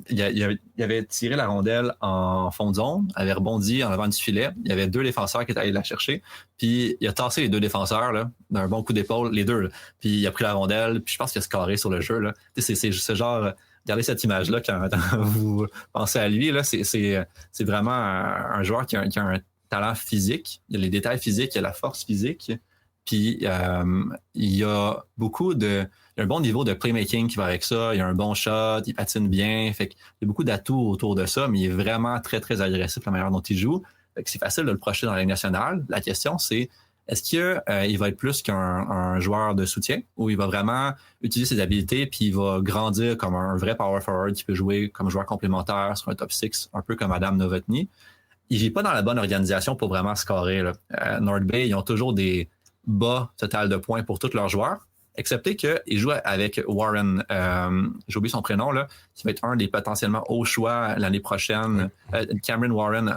il avait tiré la rondelle en fond de zone, avait rebondi en avant du filet. Il y avait 2 défenseurs qui étaient allés la chercher. Puis il a tassé les 2 défenseurs là, d'un bon coup d'épaule, les 2. Là. Puis il a pris la rondelle. Puis je pense qu'il a scoré sur le jeu. Là. C'est ce genre... Regardez cette image-là quand vous pensez à lui. Là, c'est vraiment un joueur qui a un talent physique. Il y a les détails physiques, il y a la force physique. Puis il y a beaucoup de... Il y a un bon niveau de playmaking qui va avec ça. Il y a un bon shot, il patine bien. Fait qu'il y a beaucoup d'atouts autour de ça, mais il est vraiment très, très agressif la manière dont il joue. Fait que c'est facile de le projeter dans la Ligue nationale. La question, c'est est-ce qu'il va être plus qu'un joueur de soutien ou il va vraiment utiliser ses habiletés puis il va grandir comme un vrai power forward qui peut jouer comme joueur complémentaire sur un top 6, un peu comme Adam Novotny. Il vit pas dans la bonne organisation pour vraiment scorer. Là. North Bay, ils ont toujours des bas total de points pour tous leurs joueurs. Excepté qu'il joue avec Warren, j'ai oublié son prénom, là, qui va être un des potentiellement hauts choix l'année prochaine. Cameron Warren,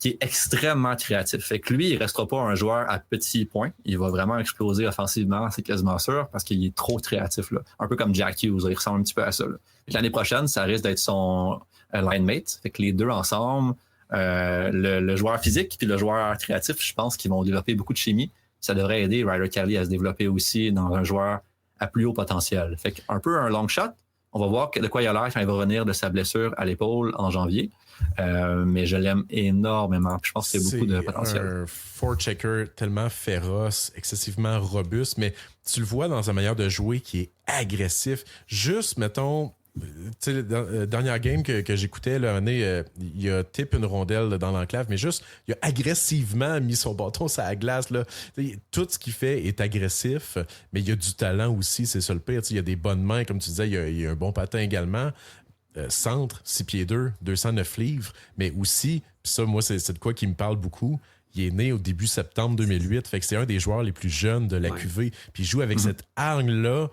qui est extrêmement créatif. Fait que lui, il restera pas un joueur à petits points. Il va vraiment exploser offensivement, c'est quasiment sûr, parce qu'il est trop créatif. Là. Un peu comme Jack Hughes, il ressemble un petit peu à ça. Là. L'année prochaine, ça risque d'être son line mate. Fait que les 2 ensemble, le joueur physique puis le joueur créatif, je pense qu'ils vont développer beaucoup de chimie. Ça devrait aider Ryder Kelly à se développer aussi dans un joueur à plus haut potentiel. Fait qu'un peu un long shot. On va voir de quoi il a l'air quand il va revenir de sa blessure à l'épaule en janvier. Mais je l'aime énormément. Je pense que c'est beaucoup de potentiel. Un forechecker tellement féroce, excessivement robuste, mais tu le vois dans sa manière de jouer qui est agressif. Juste, mettons... Tu sais, la dernière game que j'écoutais, là, il a tip une rondelle dans l'enclave, mais juste, il a agressivement mis son bâton sur la glace. Là. Tout ce qu'il fait est agressif, mais il y a du talent aussi, c'est ça le pire. Il y a des bonnes mains, comme tu disais, il y a un bon patin également. Centre, 6 pieds 2, 209 livres, mais aussi, ça, moi, c'est de quoi qui me parle beaucoup. Il est né au début septembre 2008, fait que c'est un des joueurs les plus jeunes de la QV. Puis il joue avec cette hargne-là.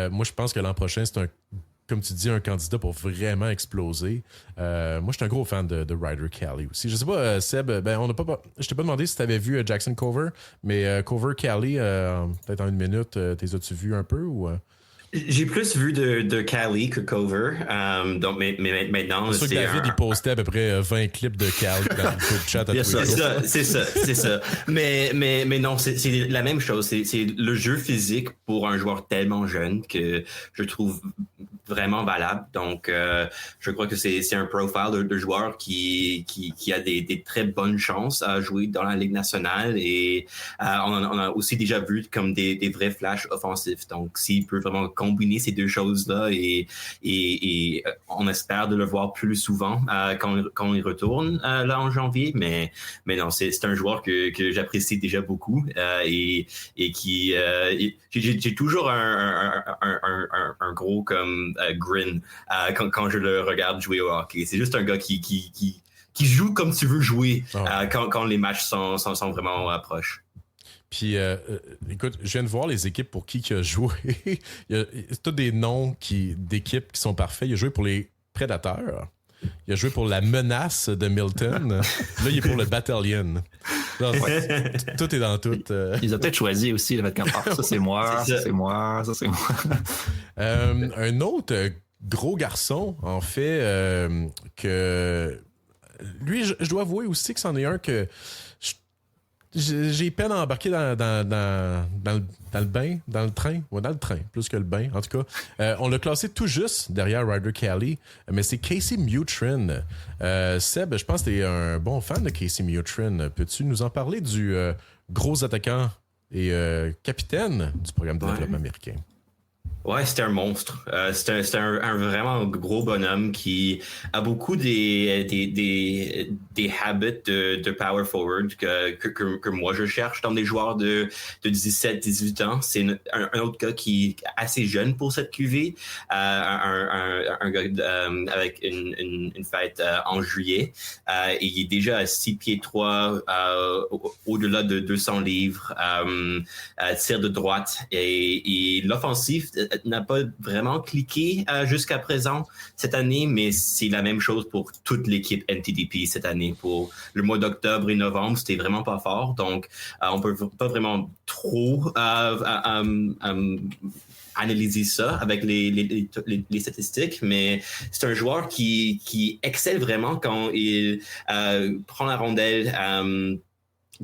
Moi, je pense que l'an prochain, c'est comme tu dis, un candidat pour vraiment exploser. Moi, je suis un gros fan de Ryder Kelly aussi. Je sais pas, Seb, je t'ai pas demandé si tu avais vu Jackson Cover, mais Cover Kelly, peut-être en une minute, t'es as-tu vu un peu ou... J'ai plus vu de Cali que Cover. Donc, mais maintenant, c'est sûr que David, il postait à peu près 20 clips de Cali dans le groupe chat. C'est ça. Mais non, c'est la même chose. C'est le jeu physique pour un joueur tellement jeune que je trouve vraiment valable. Donc, je crois que c'est un profile de joueur qui a des très bonnes chances à jouer dans la Ligue nationale et on a aussi déjà vu comme des vrais flashs offensifs. Donc, s'il peut vraiment combiner ces deux choses-là et on espère de le voir plus souvent quand il retourne là en janvier. Mais non, c'est un joueur que j'apprécie déjà beaucoup et qui j'ai toujours un gros comme grin quand je le regarde jouer au hockey. C'est juste un gars qui joue comme tu veux jouer quand les matchs sont vraiment proches. Puis, écoute, je viens de voir les équipes pour qui il a joué. Il y a tous des noms d'équipes qui sont parfaits. Il a joué pour les Prédateurs. Il a joué pour la Menace de Milton. Là, il est pour le Battalion. Tout est dans tout. Ils ont peut-être choisi aussi, ça c'est moi, ça c'est moi, ça c'est moi. Un autre gros garçon, en fait, que lui, je dois avouer aussi que c'en est un que j'ai peine à embarquer dans le bain, dans le train, ou dans le train, plus que le bain, en tout cas. On l'a classé tout juste derrière Ryder Kelly, mais c'est Casey Mutrin. Seb, je pense que tu es un bon fan de Casey Mutrin. Peux-tu nous en parler du gros attaquant et capitaine du programme de développement américain? Ouais, c'était un monstre. C'était un vraiment gros bonhomme qui a beaucoup des habits de power forward que moi je cherche dans des joueurs de 17-18 ans. C'est un autre gars qui est assez jeune pour cette QV. Un gars avec une fête en juillet. Et il est déjà à 6 pieds 3, au-delà de 200 livres, tir de droite. Et l'offensive n'a pas vraiment cliqué jusqu'à présent cette année, mais c'est la même chose pour toute l'équipe NTDP cette année. Pour le mois d'octobre et novembre, c'était vraiment pas fort, donc on peut pas vraiment trop analyser ça avec les statistiques, mais c'est un joueur qui excelle vraiment quand il prend la rondelle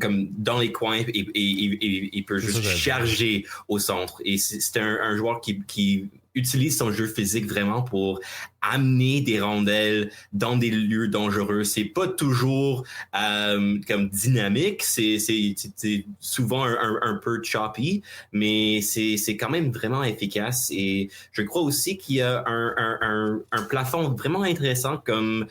comme dans les coins et il peut juste charger au centre. Et c'est un joueur qui utilise son jeu physique vraiment pour amener des rondelles dans des lieux dangereux. C'est pas toujours comme dynamique, c'est souvent un peu choppy, mais c'est quand même vraiment efficace. Et je crois aussi qu'il y a un plafond vraiment intéressant comme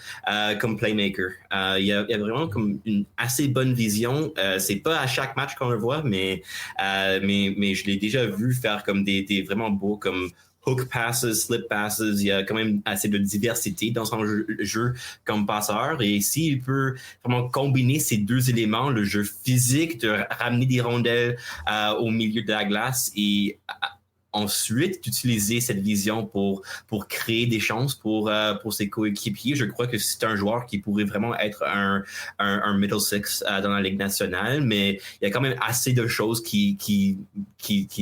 playmaker. Il y a vraiment comme une assez bonne vision. C'est pas à chaque match qu'on le voit, mais je l'ai déjà vu faire comme des vraiment beaux comme hook passes, slip passes. Il y a quand même assez de diversité dans son jeu comme passeur. Et s'il peut vraiment combiner ces deux éléments, le jeu physique, de ramener des rondelles au milieu de la glace et ensuite d'utiliser cette vision pour créer des chances pour ses coéquipiers, je crois que c'est un joueur qui pourrait vraiment être un middle six dans la Ligue nationale, mais il y a quand même assez de choses qui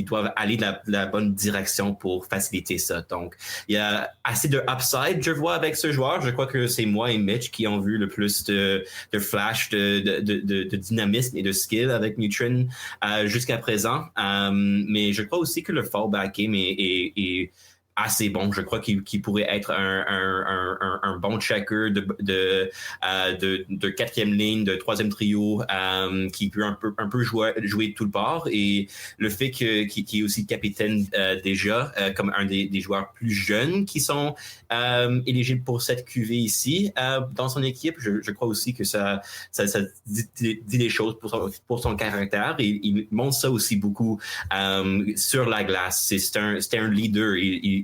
doivent aller de la bonne direction pour faciliter ça. Donc, il y a assez de upside, je vois, avec ce joueur. Je crois que c'est moi et Mitch qui ont vu le plus de flash, de dynamisme et de skill avec Mutrin jusqu'à présent. Mais je crois aussi que le fallback game est assez bon. Je crois qu'il pourrait être un bon checker de quatrième ligne, de troisième trio, qui peut un peu jouer de tout le bord. Et le fait qu'il est aussi capitaine déjà, comme un des joueurs plus jeunes qui sont éligibles pour cette QV ici dans son équipe, je crois aussi que ça dit des choses pour son caractère. Et il montre ça aussi beaucoup sur la glace. C'est un leader.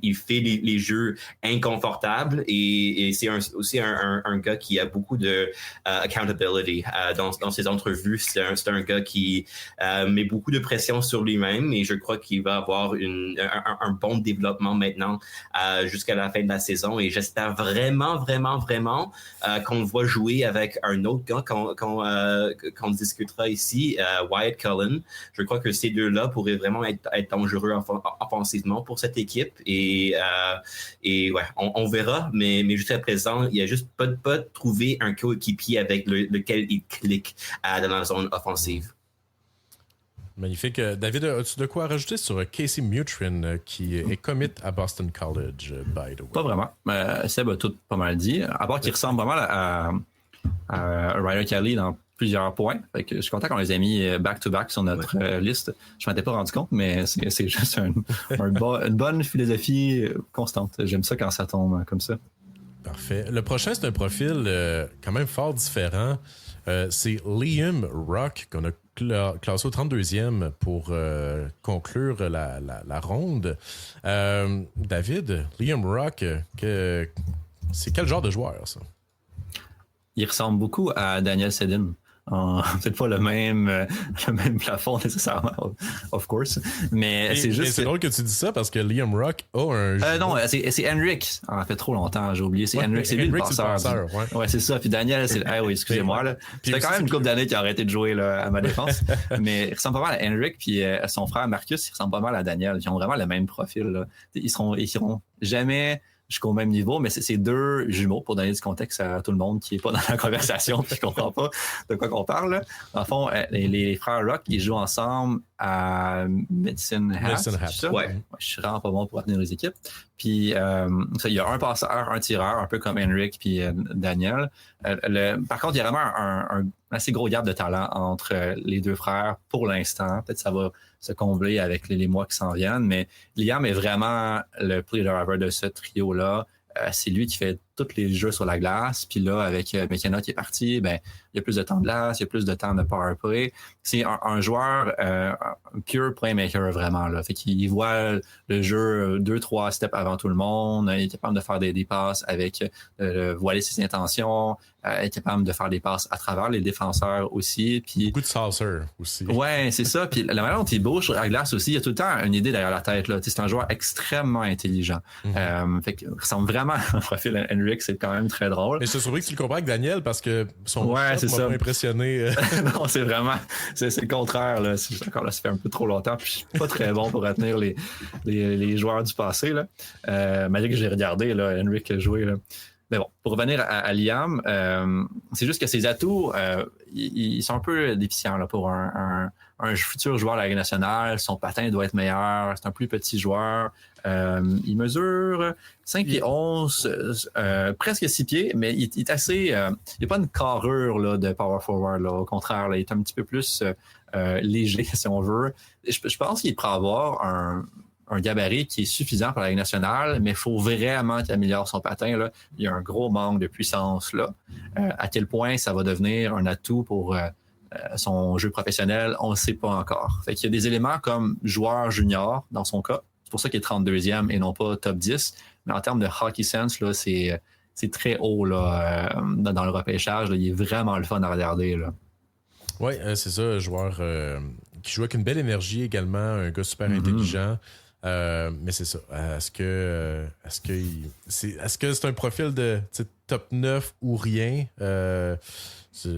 Il fait les jeux inconfortables et c'est aussi un gars qui a beaucoup de accountability dans ses entrevues. C'est un gars qui met beaucoup de pression sur lui-même et je crois qu'il va avoir un bon développement maintenant jusqu'à la fin de la saison et j'espère vraiment qu'on le voit jouer avec un autre gars qu'on discutera ici, Wyatt Cullen. Je crois que ces deux-là pourraient vraiment être dangereux offensivement pour cette équipe et ouais, on verra, mais jusqu'à présent, il n'y a juste pas trouvé un coéquipier avec lequel il clique dans la zone offensive. Magnifique. David, as-tu de quoi rajouter sur Casey Mutrin, qui est commit à Boston College, by the way? Pas vraiment. Seb a tout pas mal dit. À part qu'il ressemble pas mal à Ryder Kelly dans plusieurs points. Fait que je suis content qu'on les ait mis back-to-back sur notre liste. Je m'en étais pas rendu compte, mais c'est juste une bonne philosophie constante. J'aime ça quand ça tombe comme ça. Parfait. Le prochain, c'est un profil quand même fort différent. C'est Liam Rock qu'on a classé au 32e pour conclure la ronde. David, Liam Rock, c'est quel genre de joueur, ça? Il ressemble beaucoup à Daniel Sedin. Peut-être pas le même plafond nécessairement, of course, mais c'est juste. C'est drôle que tu dis ça parce que Liam Rock a un jeu. Non, c'est Henrik. Ça fait trop longtemps, j'ai oublié. C'est Henrik, c'est lui le passeur. Ouais, c'est ça. Puis Daniel, c'est. Ah oui, excusez-moi. Là. C'était quand même une couple d'années qu'il a arrêté de jouer là, à ma défense. Mais il ressemble pas mal à Henrik, puis son frère Marcus, il ressemble pas mal à Daniel. Ils ont vraiment le même profil. Là. Ils seront jamais jusqu'au même niveau, mais c'est deux jumeaux pour donner du contexte à tout le monde qui est pas dans la conversation puis qui comprend pas de quoi qu'on parle. Là. En fond, les frères Rock, ils jouent ensemble à Medicine Hat. Ouais. Je suis vraiment pas bon pour retenir les équipes. Puis il y a un passeur, un tireur, un peu comme Henrik puis Daniel. Par contre, il y a vraiment un assez gros gap de talent entre les deux frères pour l'instant. Peut-être que ça va se combler avec les mois qui s'en viennent, mais Liam est vraiment le play driver de ce trio-là. C'est lui qui fait tous les jeux sur la glace. Puis là, avec McKenna qui est parti, ben il y a plus de temps de glace, il y a plus de temps de power play. C'est un joueur un pure playmaker vraiment. Là. Fait qu'il voit le jeu 2-3 steps avant tout le monde. Il est capable de faire des passes avec voiler ses intentions. Est capable de faire des passes à travers les défenseurs aussi. Puis beaucoup de saucer aussi. Ouais, c'est ça. Puis la manière dont il bouge sur la glace aussi, il y a tout le temps une idée derrière la tête. Là. C'est un joueur extrêmement intelligent. Fait qu'il ressemble vraiment à un profil à Henrik. C'est quand même très drôle. Et je suis surpris que tu le compares avec Daniel parce que son shot m'a pas impressionné. Non, c'est vraiment... C'est le contraire. Là. Encore là, ça fait un peu trop longtemps. Puis je suis pas très bon pour retenir les joueurs du passé. Là. Malgré que j'ai regardé là, Henrik jouer. Là. Mais bon, pour revenir à Liam, c'est juste que ses atouts, ils sont un peu déficients là, pour un futur joueur de la Ligue nationale. Son patin doit être meilleur. C'est un plus petit joueur. Il mesure 5 pieds 11, presque 6 pieds, mais il est assez... il n'y a pas une carrure là, de power forward. Là. Au contraire, là, il est un petit peu plus léger, si on veut. Je pense qu'il pourrait avoir un gabarit qui est suffisant pour la Ligue nationale, mais il faut vraiment qu'il améliore son patin. Là. Il y a un gros manque de puissance là. À quel point ça va devenir un atout pour son jeu professionnel, on ne sait pas encore. Fait qu'il y a des éléments comme joueur junior, dans son cas. C'est pour ça qu'il est 32e et non pas top 10. Mais en termes de hockey sense, là, c'est très haut là, dans le repêchage. Là. Il est vraiment le fun à regarder. Oui, c'est ça, un joueur qui joue avec une belle énergie également, un gars super intelligent. Mais c'est ça. Est-ce que c'est un profil de top 9 ou rien?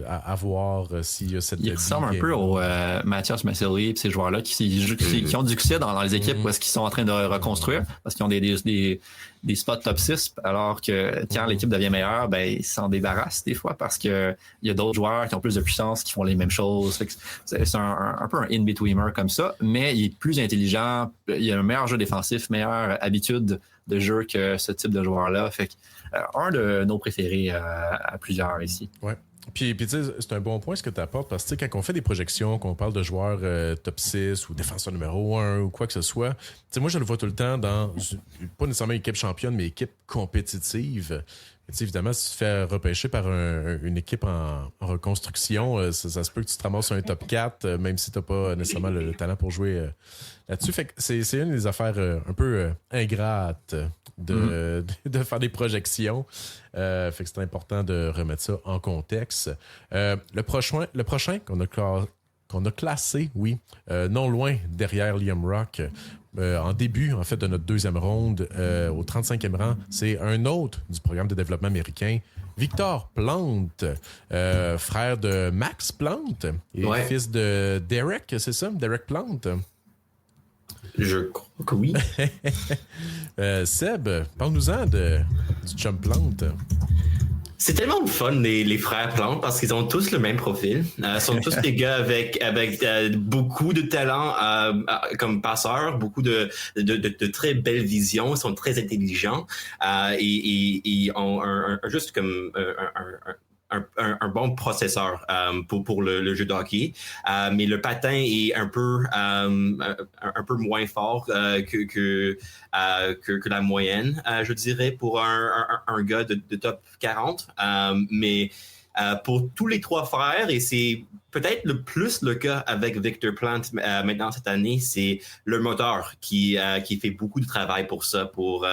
À voir s'il y a cette... Il ressemble un peu au Mathias Massili et ces joueurs-là qui ont du succès dans les équipes où est-ce qu'ils sont en train de reconstruire parce qu'ils ont des spots top 6 alors que quand l'équipe devient meilleure, ben ils s'en débarrassent des fois parce que il y a d'autres joueurs qui ont plus de puissance qui font les mêmes choses. C'est un peu un in-betweener comme ça, mais il est plus intelligent, il a un meilleur jeu défensif, meilleure habitude de jeu que ce type de joueur-là. Fait que, un de nos préférés à plusieurs ici. Ouais. Puis tu sais, c'est un bon point ce que tu apportes parce que quand on fait des projections, qu'on parle de joueurs top 6 ou défenseur numéro 1 ou quoi que ce soit, tu sais, moi je le vois tout le temps dans, pas nécessairement équipe championne, mais équipe compétitive. Évidemment, si tu te fais repêcher par une équipe en reconstruction, ça se peut que tu te ramasses sur un top 4, même si tu n'as pas nécessairement le talent pour jouer là-dessus. Fait que c'est une des affaires un peu ingrates de faire des projections. Fait que c'est important de remettre ça en contexte. Le prochain qu'on a classé, oui, non loin derrière Liam Rock, en début, en fait, de notre deuxième ronde, au 35e rang, c'est un autre du programme de développement américain, Victor Plante, frère de Max Plante et fils de Derek, c'est ça? Derek Plante? Je crois que oui. Seb, parle-nous-en du chum Plante. C'est tellement de fun, les frères Plante, parce qu'ils ont tous le même profil. Ils sont tous des gars avec beaucoup de talent comme passeurs, beaucoup de très belles visions. Ils sont très intelligents et ont juste comme un bon processeur pour le jeu de hockey. Mais le patin est un peu moins fort que la moyenne, je dirais, pour un gars de top 40. Mais pour tous les trois frères, et c'est peut-être le plus le cas avec Victor Plant maintenant cette année, c'est le moteur qui fait beaucoup de travail pour ça, pour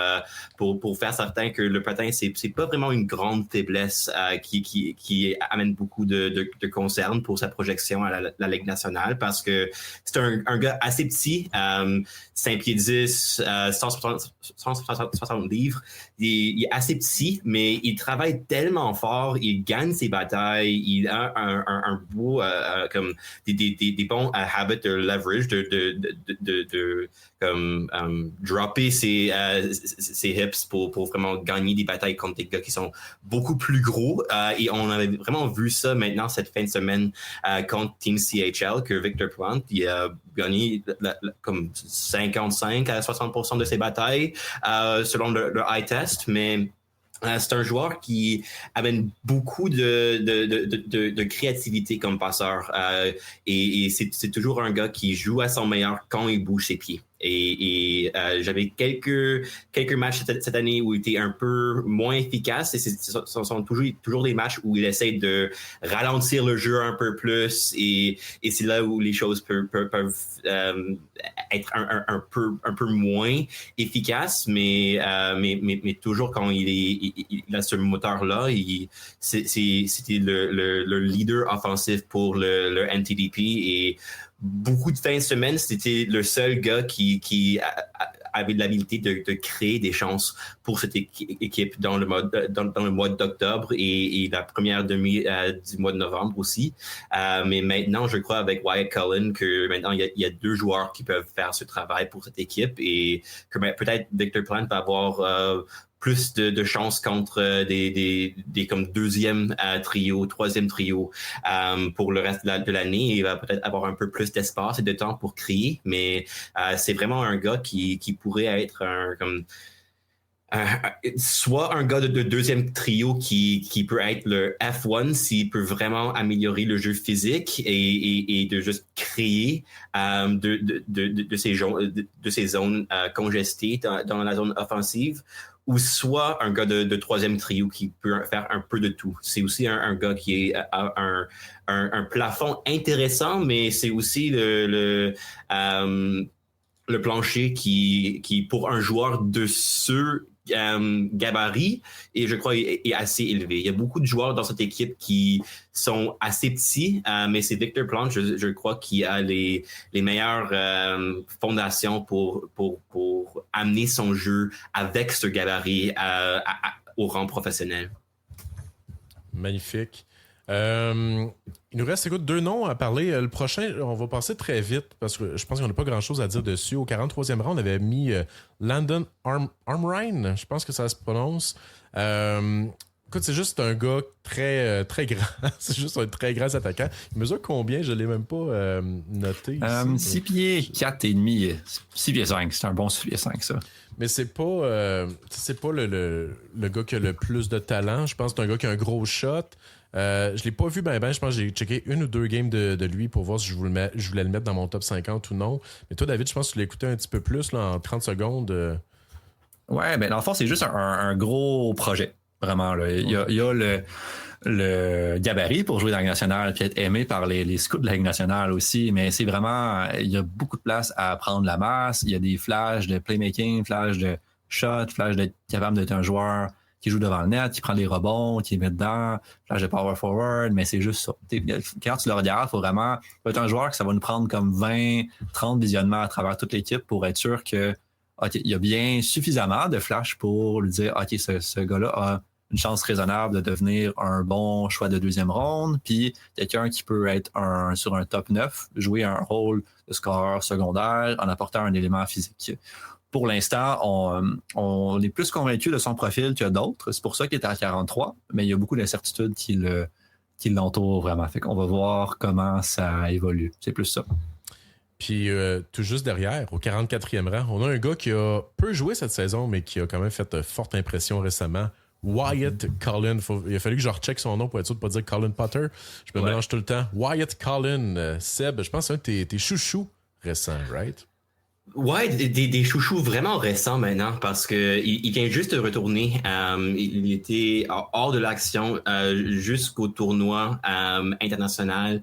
faire certain que le patin, c'est pas vraiment une grande faiblesse qui amène beaucoup de concerns pour sa projection à la Ligue nationale, parce que c'est un gars assez petit, 5 pieds 10, 160 livres. Il est assez petit, mais il travaille tellement fort, il gagne ses batailles, il a un beau comme des bons habits de leverage, de dropper ses hips pour vraiment gagner des batailles contre des gars qui sont beaucoup plus gros. Et on avait vraiment vu ça maintenant cette fin de semaine contre Team CHL, que Victor Plant, il a gagné comme 55 à 60% de ses batailles selon le eye test, mais c'est un joueur qui amène beaucoup de créativité comme passeur et c'est toujours un gars qui joue à son meilleur quand il bouge ses pieds. Et j'avais quelques matchs cette année où il était un peu moins efficace, et ce sont toujours des matchs où il essaie de ralentir le jeu un peu plus, et c'est là où les choses peuvent être un peu moins efficaces, mais toujours quand il a ce moteur-là, c'était le leader offensif pour le NTDP, et beaucoup de fins de semaine, c'était le seul gars qui avait l'habilité de créer des chances pour cette équipe dans le mois d'octobre et la première demi du mois de novembre aussi. Mais maintenant, je crois avec Wyatt Cullen que maintenant il y a deux joueurs qui peuvent faire ce travail pour cette équipe, et que peut-être Victor Plant va avoir plus de chances contre des comme deuxième trio, troisième trio pour le reste de l'année. Il va peut-être avoir un peu plus d'espace et de temps pour créer, mais c'est vraiment un gars qui pourrait être soit un gars de deuxième trio qui peut être le F1 s'il peut vraiment améliorer le jeu physique et de juste créer de ces zones congestées dans la zone offensive, ou soit un gars de troisième trio qui peut faire un peu de tout. C'est aussi un gars qui a un plafond intéressant, mais c'est aussi le plancher qui pour un joueur de ce gabarit, et je crois est assez élevé. Il y a beaucoup de joueurs dans cette équipe qui sont assez petits, mais c'est Victor Plant, je crois, qui a les meilleures fondations pour amener son jeu avec ce gabarit au rang professionnel. Magnifique. Il nous reste, écoute, deux noms à parler. Le prochain, on va passer très vite parce que je pense qu'on n'a pas grand-chose à dire dessus. Au 43e rang, on avait mis Landon Armrein, je pense que ça se prononce. Écoute, c'est juste un gars très, très grand. C'est juste un très grand attaquant. Il mesure combien? Je ne l'ai même pas noté ici. 6 pieds 4 et demi. 6 pieds 5. C'est un bon 6 pieds 5, ça. Mais c'est pas le gars qui a le plus de talent. Je pense que c'est un gars qui a un gros shot. Je l'ai pas vu ben. Je pense que j'ai checké une ou deux games de lui pour voir si je voulais le mettre dans mon top 50 ou non. Mais toi, David, je pense que tu l'as écouté un petit peu plus là, en 30 secondes. Ouais, ben dans le fond, c'est juste un gros projet. Vraiment. Là. Il y a le gabarit pour jouer dans la Ligue nationale, puis être aimé par les scouts de la Ligue nationale aussi. Mais c'est vraiment... Il y a beaucoup de place à prendre la masse. Il y a des flashs de playmaking, flashs de shot, flashs d'être capable d'être un joueur qui joue devant le net, qui prend les rebonds, qui les met dedans, flash de power forward, mais c'est juste ça. Quand tu le regardes, faut être un joueur que ça va nous prendre comme 20, 30 visionnements à travers toute l'équipe pour être sûr que il y a bien suffisamment de flash pour lui dire OK, ce gars-là a une chance raisonnable de devenir un bon choix de deuxième ronde, puis quelqu'un qui peut être sur un top 9, jouer un rôle de scoreur secondaire en apportant un élément physique. pour l'instant, on est plus convaincu de son profil que d'autres. C'est pour ça qu'il est à 43, mais il y a beaucoup d'incertitudes qui l'entourent vraiment. Fait qu'on va voir comment ça évolue. C'est plus ça. Puis tout juste derrière, au 44e rang, on a un gars qui a peu joué cette saison, mais qui a quand même fait forte impression récemment. Wyatt Collin. Il a fallu que je recheck son nom pour être sûr de ne pas dire Colin Potter. Je me mélange tout le temps. Wyatt Collin. Seb, je pense que c'est un de tes chouchous récents, right? Ouais, des chouchous vraiment récents maintenant parce que il vient juste de retourner. Il était hors de l'action jusqu'au tournoi international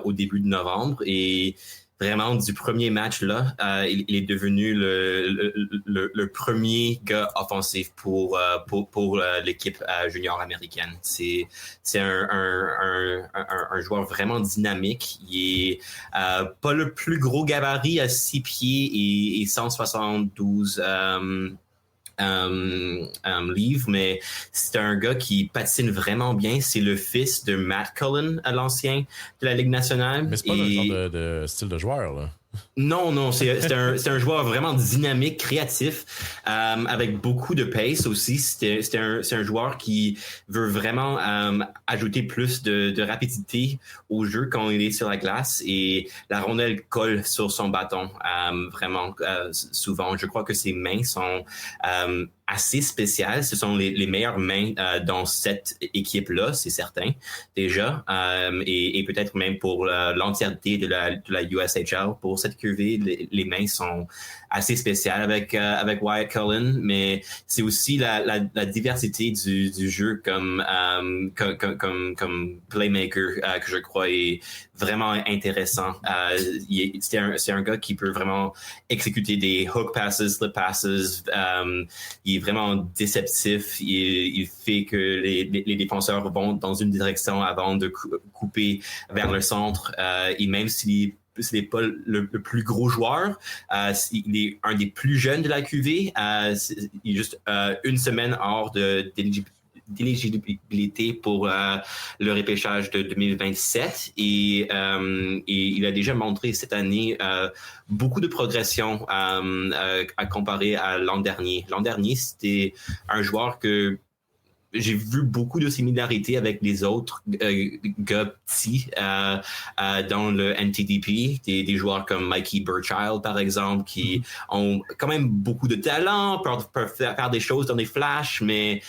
au début de novembre et vraiment du premier match là, il est devenu le premier gars offensif pour l'équipe junior américaine. C'est un joueur vraiment dynamique. Il est pas le plus gros gabarit à 6 pieds et 172 livres, mais c'est un gars qui patine vraiment bien. C'est le fils de Matt Cullen, à l'ancien de la Ligue nationale. Mais c'est pas un genre de style de joueur, là. Non, c'est un joueur vraiment dynamique, créatif, avec beaucoup de pace aussi. C'est un joueur qui veut vraiment ajouter plus de rapidité au jeu quand il est sur la glace et la rondelle colle sur son bâton vraiment souvent. Je crois que ses mains sont assez spéciales. Ce sont les meilleures mains dans cette équipe-là, c'est certain, déjà. Et peut-être même pour l'entièreté de la USHL. Pour cette QV, les mains sont assez spéciales avec Wyatt Cullen, mais c'est aussi la diversité du jeu comme playmaker que je crois est vraiment intéressant. C'est un gars qui peut vraiment exécuter des hook passes, slip passes. Il est vraiment déceptif. Il fait que les défenseurs vont dans une direction avant de couper vers le centre. Et même s'il n'est pas le plus gros joueur, il est un des plus jeunes de la QV. Il est juste une semaine hors d'éligibilité pour le repêchage de 2027 et il a déjà montré cette année beaucoup de progression à comparer à l'an dernier. L'an dernier, c'était un joueur que j'ai vu beaucoup de similarités avec les autres gars petits dans le NTDP, des joueurs comme Mikey Burchild, par exemple, qui ont quand même beaucoup de talent, peuvent faire des choses dans des flashs, mais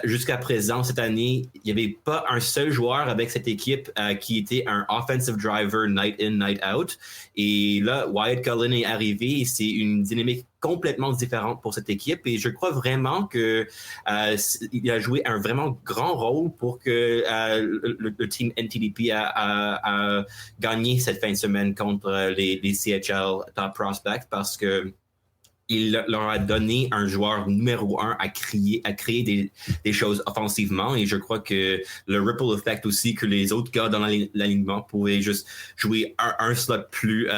jusqu'à présent, cette année, il n'y avait pas un seul joueur avec cette équipe qui était un offensive driver night in, night out. Et là, Wyatt Cullen est arrivé et c'est une dynamique complètement différente pour cette équipe et je crois vraiment que il a joué un vraiment grand rôle pour que le team NTDP a gagné cette fin de semaine contre les CHL Top Prospects parce que il leur a donné un joueur numéro 1 à créer des choses offensivement et je crois que le ripple effect aussi que les autres gars dans l'alignement pouvaient juste jouer un slot plus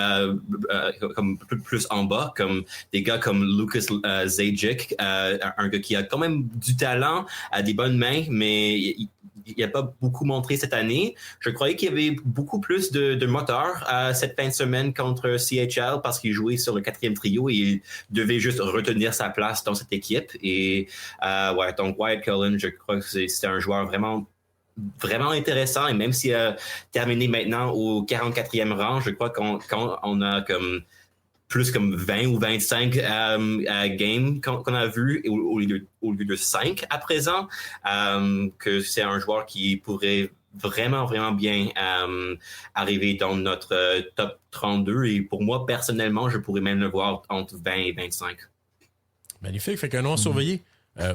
en bas comme des gars comme Lucas Zajic, un gars qui a quand même du talent, a des bonnes mains mais il n'a pas beaucoup montré cette année. Je croyais qu'il y avait beaucoup plus de moteur cette fin de semaine contre CHL parce qu'il jouait sur le 4e trio et il devait juste retenir sa place dans cette équipe. Et donc Wyatt Cullen, je crois que c'est un joueur vraiment intéressant et même s'il a terminé maintenant au 44e rang, je crois qu'on a comme plus comme 20 ou 25 games qu'on a vu au lieu de 5 à présent, que c'est un joueur qui pourrait vraiment bien arriver dans notre top 32 et pour moi personnellement je pourrais même le voir entre 20 et 25. Magnifique, fait qu'un nom à surveiller.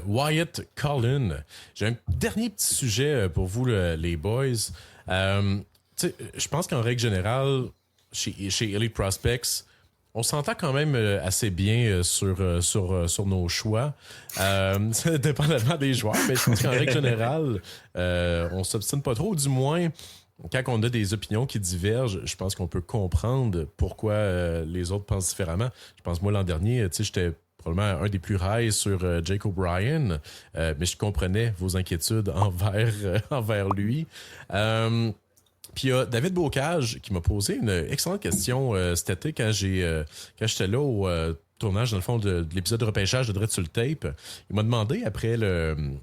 Wyatt Cullen. J'ai un dernier petit sujet pour vous les boys. Je pense qu'en règle générale chez Elite Prospects on s'entend quand même assez bien sur nos choix. Dépendamment des joueurs, mais je pense qu'en règle générale, on s'obstine pas trop. Du moins, quand on a des opinions qui divergent, je pense qu'on peut comprendre pourquoi les autres pensent différemment. Je pense, moi, l'an dernier, j'étais probablement un des plus high sur Jake O'Brien, mais je comprenais vos inquiétudes envers lui. Puis il y a David Bocage qui m'a posé une excellente question cet été quand j'étais là au tournage, dans le fond, de l'épisode de repêchage de Dread sur le tape. Il m'a demandé après le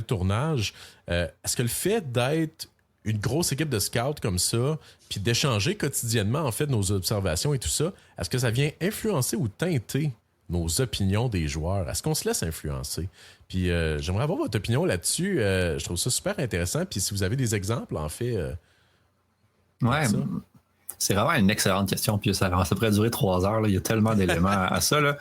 tournage, est-ce que le fait d'être une grosse équipe de scouts comme ça, puis d'échanger quotidiennement, en fait, nos observations et tout ça, est-ce que ça vient influencer ou teinter nos opinions des joueurs? Est-ce qu'on se laisse influencer? Puis j'aimerais avoir votre opinion là-dessus. Je trouve ça super intéressant. Puis si vous avez des exemples, en fait... ouais, c'est vraiment une excellente question. Puis ça pourrait durer 3 heures. Là. Il y a tellement d'éléments à ça. Là.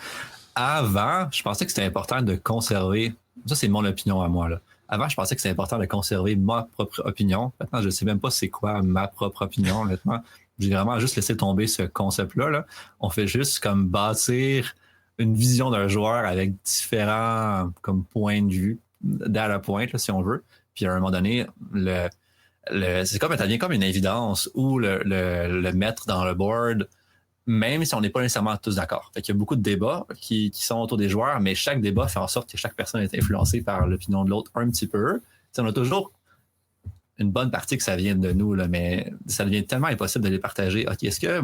Avant, je pensais que c'était important de conserver... Ça, c'est mon opinion à moi. Là. Avant, je pensais que c'était important de conserver ma propre opinion. Maintenant, je ne sais même pas c'est quoi ma propre opinion, honnêtement. J'ai vraiment juste laissé tomber ce concept-là. Là. On fait juste comme bâtir une vision d'un joueur avec différents comme points de vue, data point, là, si on veut. Puis à un moment donné, ça devient comme une évidence où le mettre dans le board, même si on n'est pas nécessairement tous d'accord. Fait qu'il y a beaucoup de débats qui sont autour des joueurs, mais chaque débat fait en sorte que chaque personne est influencée par l'opinion de l'autre un petit peu. T'sais, on a toujours une bonne partie que ça vient de nous, là, mais ça devient tellement impossible de les partager. OK, est-ce que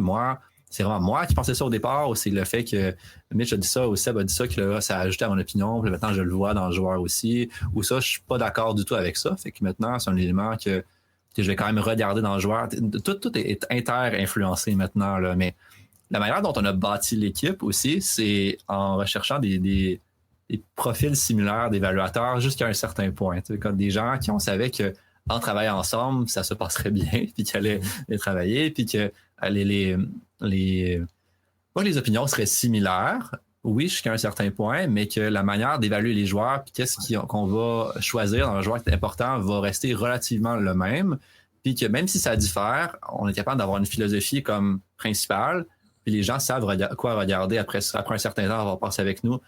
c'est vraiment moi qui pensais ça au départ, ou c'est le fait que Mitch a dit ça, ou Seb a dit ça, que là, ça a ajouté à mon opinion, puis maintenant je le vois dans le joueur aussi, ou ça, je suis pas d'accord du tout avec ça. Fait que maintenant, c'est un élément que je vais quand même regarder dans le joueur. Tout est inter-influencé maintenant, là, mais la manière dont on a bâti l'équipe aussi, c'est en recherchant des profils similaires d'évaluateurs jusqu'à un certain point. Comme des gens qui on savait que en travaillant ensemble, ça se passerait bien, puis qu'ils allaient les travailler, puis que les opinions seraient similaires, oui, jusqu'à un certain point, mais que la manière d'évaluer les joueurs, puis qu'est-ce qu'on va choisir dans un joueur qui est important, va rester relativement le même, puis que même si ça diffère, on est capable d'avoir une philosophie comme principale, puis les gens savent quoi regarder après un certain temps avoir passé avec nous.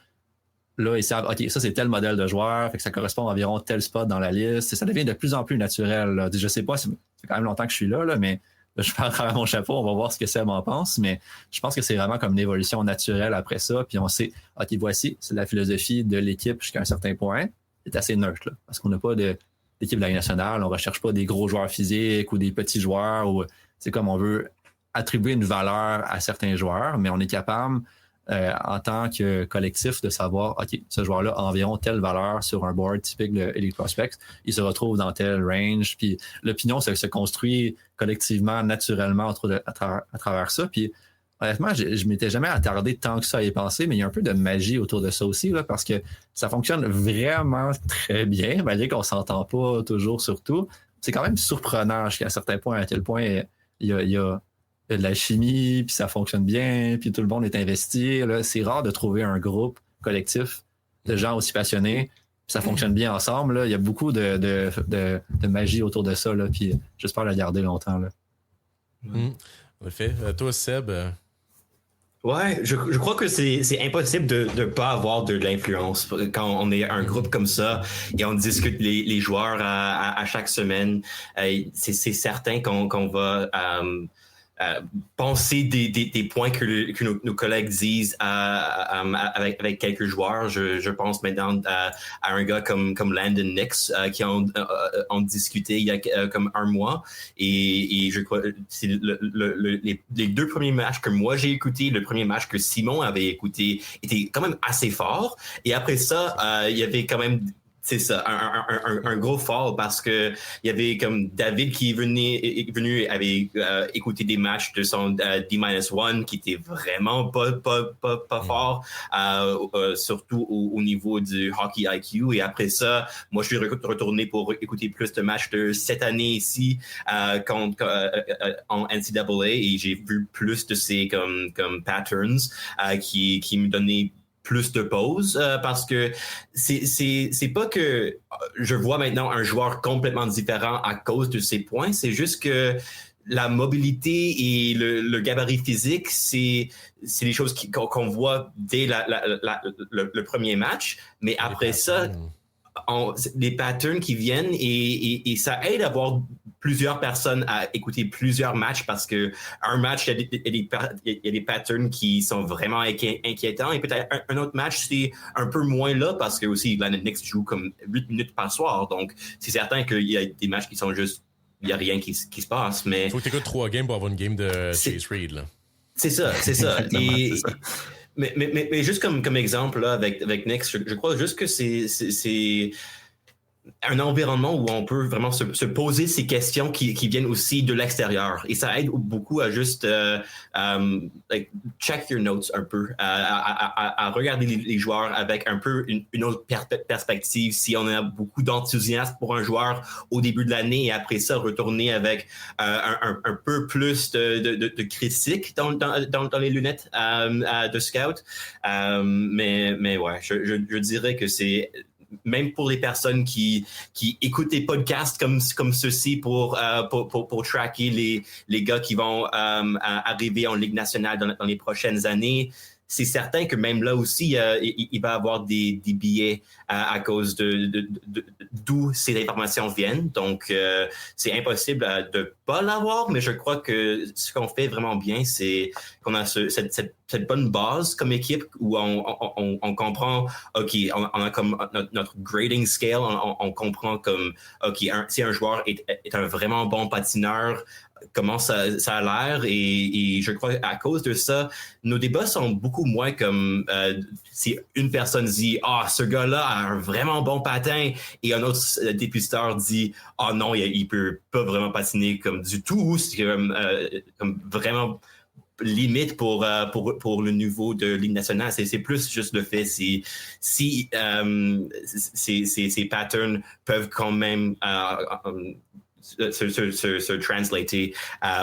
Là, ils savent, OK, ça, c'est tel modèle de joueur, fait que ça correspond à environ tel spot dans la liste. Ça devient de plus en plus naturel. Là. Je sais pas, c'est quand même longtemps que je suis là, mais là, je parle à travers mon chapeau, on va voir ce que Seb en pense, mais je pense que c'est vraiment comme une évolution naturelle après ça, puis on sait, OK, voici, c'est la philosophie de l'équipe jusqu'à un certain point. C'est assez neutre, là, parce qu'on n'a pas d'équipe de la Ligue nationale, on recherche pas des gros joueurs physiques ou des petits joueurs, ou c'est comme on veut attribuer une valeur à certains joueurs, mais on est capable, en tant que collectif, de savoir, OK, ce joueur-là a environ telle valeur sur un board typique de Elite Prospects, il se retrouve dans tel range, puis l'opinion se construit collectivement, naturellement à travers ça, puis honnêtement, je m'étais jamais attardé tant que ça à y penser, mais il y a un peu de magie autour de ça aussi, là, parce que ça fonctionne vraiment très bien, malgré qu'on s'entend pas toujours sur tout. C'est quand même surprenant jusqu'à un certain point, à quel point il y a de la chimie, puis ça fonctionne bien, puis tout le monde est investi. Là. C'est rare de trouver un groupe collectif de gens aussi passionnés, puis ça fonctionne bien ensemble. Là. Il y a beaucoup de magie autour de ça, là, puis j'espère la garder longtemps. Là. En effet. Toi, Seb... Ouais, je crois que c'est impossible de ne pas avoir de l'influence quand on est un groupe comme ça et on discute les joueurs à chaque semaine. C'est certain qu'on va... penser des points que nos collègues disent avec quelques joueurs. Je pense maintenant à un gars comme Landon Nix qui ont discuté il y a comme un mois et je crois c'est les 2 premiers matchs que moi j'ai écoutés, le premier match que Simon avait écouté était quand même assez fort et après ça il y avait quand même c'est ça, un gros fall parce que il y avait comme David qui est venu avait écouté des matchs de son D-1 qui était vraiment pas fort, surtout au niveau du hockey IQ. Et après ça, moi je suis retourné pour écouter plus de matchs de cette année ici en NCAA et j'ai vu plus de ces comme patterns qui me donnaient plus de pauses parce que c'est pas que je vois maintenant un joueur complètement différent à cause de ces points, c'est juste que la mobilité et le gabarit physique, c'est des choses qu'on voit dès le premier match, mais après ça, des patterns qui viennent et ça aide à avoir plusieurs personnes à écouter plusieurs matchs parce que un match, il y a des patterns qui sont vraiment inquiétants et peut-être un autre match, c'est un peu moins là parce que aussi Landon Nix joue comme 8 minutes par soir. Donc, c'est certain qu'il y a des matchs qui sont juste il n'y a rien qui se passe. Mais il faut que tu écoutes 3 games pour avoir une game de Chase Reed. Là. C'est ça. Mais juste comme exemple là, avec Next, je crois juste que c'est un environnement où on peut vraiment se poser ces questions qui viennent aussi de l'extérieur. Et ça aide beaucoup à juste check your notes un peu, à regarder les joueurs avec un peu une autre perspective. Si on a beaucoup d'enthousiasme pour un joueur au début de l'année et après ça, retourner avec un peu plus de critique dans les lunettes de scout. Mais ouais, je dirais que c'est... Même pour les personnes qui écoutent des podcasts comme ceux-ci pour tracker les gars qui vont arriver en Ligue nationale dans les prochaines années, c'est certain que même là aussi, il va y avoir des billets à cause d'où ces informations viennent. Donc, c'est impossible de pas l'avoir, mais je crois que ce qu'on fait vraiment bien, c'est qu'on a cette bonne base comme équipe où on comprend, OK, on a comme notre grading scale, on comprend comme, OK, si un joueur est un vraiment bon patineur, comment ça a l'air et je crois à cause de ça, nos débats sont beaucoup moins comme si une personne dit ce gars-là a un vraiment bon patin et un autre dépisteur dit non, il peut pas vraiment patiner comme du tout, c'est comme vraiment limite pour le niveau de Ligue nationale. C'est plus juste le fait si ces patterns peuvent quand même se translater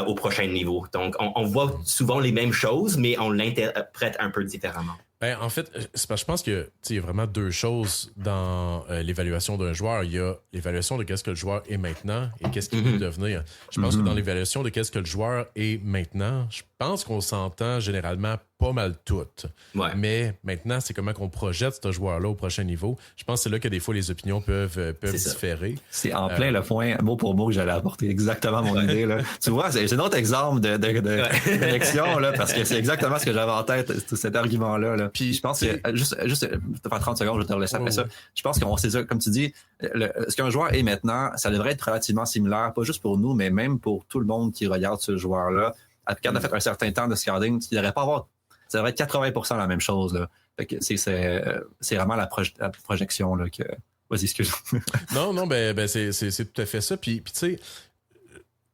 au prochain niveau. Donc, on voit souvent les mêmes choses, mais on l'interprète un peu différemment. Ben, en fait, c'est parce que je pense que il y a vraiment deux choses dans l'évaluation d'un joueur. Il y a l'évaluation de qu'est-ce que le joueur est maintenant et qu'est-ce qu'il peut devenir. Je pense que dans l'évaluation de qu'est-ce que le joueur est maintenant, je pense qu'on s'entend généralement pas mal toutes. Ouais. Mais maintenant, c'est comment qu'on projette ce joueur-là au prochain niveau. Je pense que c'est là que des fois les opinions peuvent différer. C'est en plein le point, mot pour mot, que j'allais apporter exactement mon idée. Là. Tu vois, c'est un autre exemple de connexion, là, parce que c'est exactement ce que j'avais en tête, cet argument-là. Là. Puis je pense que, juste te faire 30 secondes, je vais te relaisser après ça. Je pense qu'on sait ça, comme tu dis, ce qu'un joueur est maintenant, ça devrait être relativement similaire, pas juste pour nous, mais même pour tout le monde qui regarde ce joueur-là. Quand on a fait un certain temps de scouting, il ne devrait pas avoir... Ça devrait être 80% la même chose. Là. Fait que c'est vraiment la projection là, que... Vas-y, excuse. Non, c'est tout à fait ça. Puis tu sais,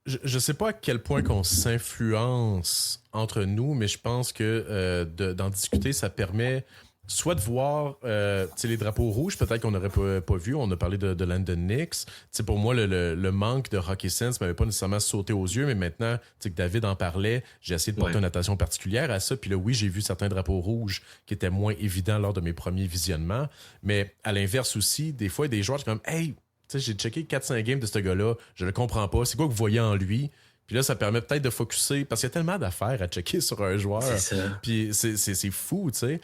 je sais pas à quel point qu'on s'influence entre nous, mais je pense que d'en discuter, ça permet soit de voir les drapeaux rouges, peut-être qu'on n'aurait pas vu. On a parlé de Landon Nix. Pour moi, le manque de hockey sense m'avait pas nécessairement sauté aux yeux, mais maintenant que David en parlait, j'ai essayé de porter une attention particulière à ça. Puis là, oui, j'ai vu certains drapeaux rouges qui étaient moins évidents lors de mes premiers visionnements. Mais à l'inverse aussi, des fois, il y a des joueurs qui sont comme « Hey, j'ai checké 4-5 games de ce gars-là, je le comprends pas. C'est quoi que vous voyez en lui? » Puis là, ça permet peut-être de focusser, parce qu'il y a tellement d'affaires à checker sur un joueur. C'est ça. Puis c'est fou, tu sais.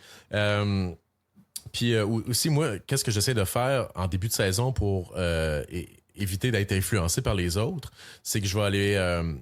Puis aussi, moi, qu'est-ce que j'essaie de faire en début de saison pour éviter d'être influencé par les autres, c'est que je vais aller...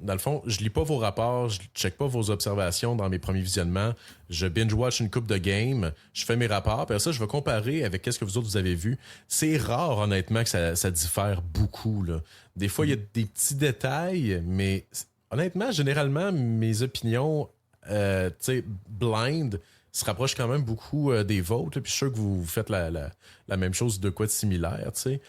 dans le fond, je lis pas vos rapports, je check pas vos observations dans mes premiers visionnements, je binge-watch une coupe de games, je fais mes rapports, puis après ça, je vais comparer avec qu'est-ce que vous autres vous avez vu. C'est rare, honnêtement, que ça diffère beaucoup, là. Des fois, il y a des petits détails, mais honnêtement, généralement, mes opinions, tu sais, blind, se rapprochent quand même beaucoup des vôtres. Puis je suis sûr que vous faites la même chose de quoi de similaire, tu sais.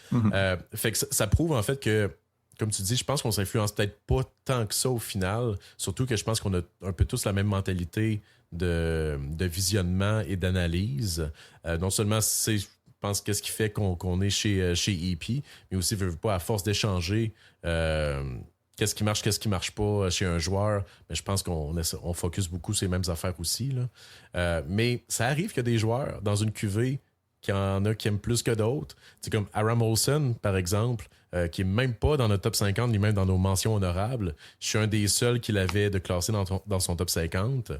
Fait que ça prouve en fait que, comme tu dis, je pense qu'on s'influence peut-être pas tant que ça au final. Surtout que je pense qu'on a un peu tous la même mentalité de visionnement et d'analyse. Non seulement c'est... Je pense qu'est-ce qui fait qu'on est chez EP, mais aussi, veut pas, à force d'échanger qu'est-ce qui marche pas chez un joueur, mais je pense qu'on focus beaucoup sur les mêmes affaires aussi. Là. Mais ça arrive qu'il y a des joueurs dans une cuvée qu'il y en a qui aiment plus que d'autres. C'est comme Aram Olsen, par exemple, qui est même pas dans notre top 50, ni même dans nos mentions honorables. Je suis un des seuls qui l'avait de classer dans son top 50.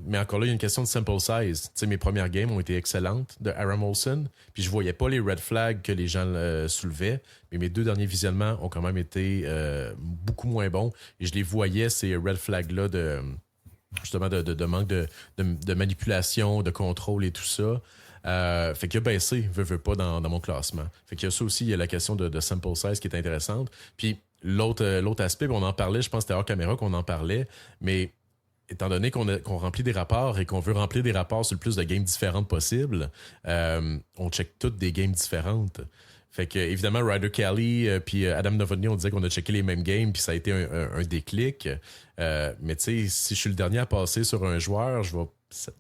Mais encore là, il y a une question de sample size. Tu sais, mes premières games ont été excellentes de Aram Olsen, puis je voyais pas les red flags que les gens soulevaient, mais mes 2 derniers visionnements ont quand même été beaucoup moins bons, et je les voyais, ces red flags-là, justement de manque de manipulation, de contrôle et tout ça. Fait qu'il a baissé, veut pas, dans mon classement. Fait qu'il y a ça aussi, il y a la question de sample size qui est intéressante. Puis l'autre aspect, on en parlait, je pense que c'était hors caméra qu'on en parlait, mais étant donné qu'on remplit des rapports et qu'on veut remplir des rapports sur le plus de games différentes possible, on check toutes des games différentes. Fait que, évidemment, Ryder Kelly puis Adam Novotny, on disait qu'on a checké les mêmes games, puis ça a été un déclic. Mais tu sais, si je suis le dernier à passer sur un joueur,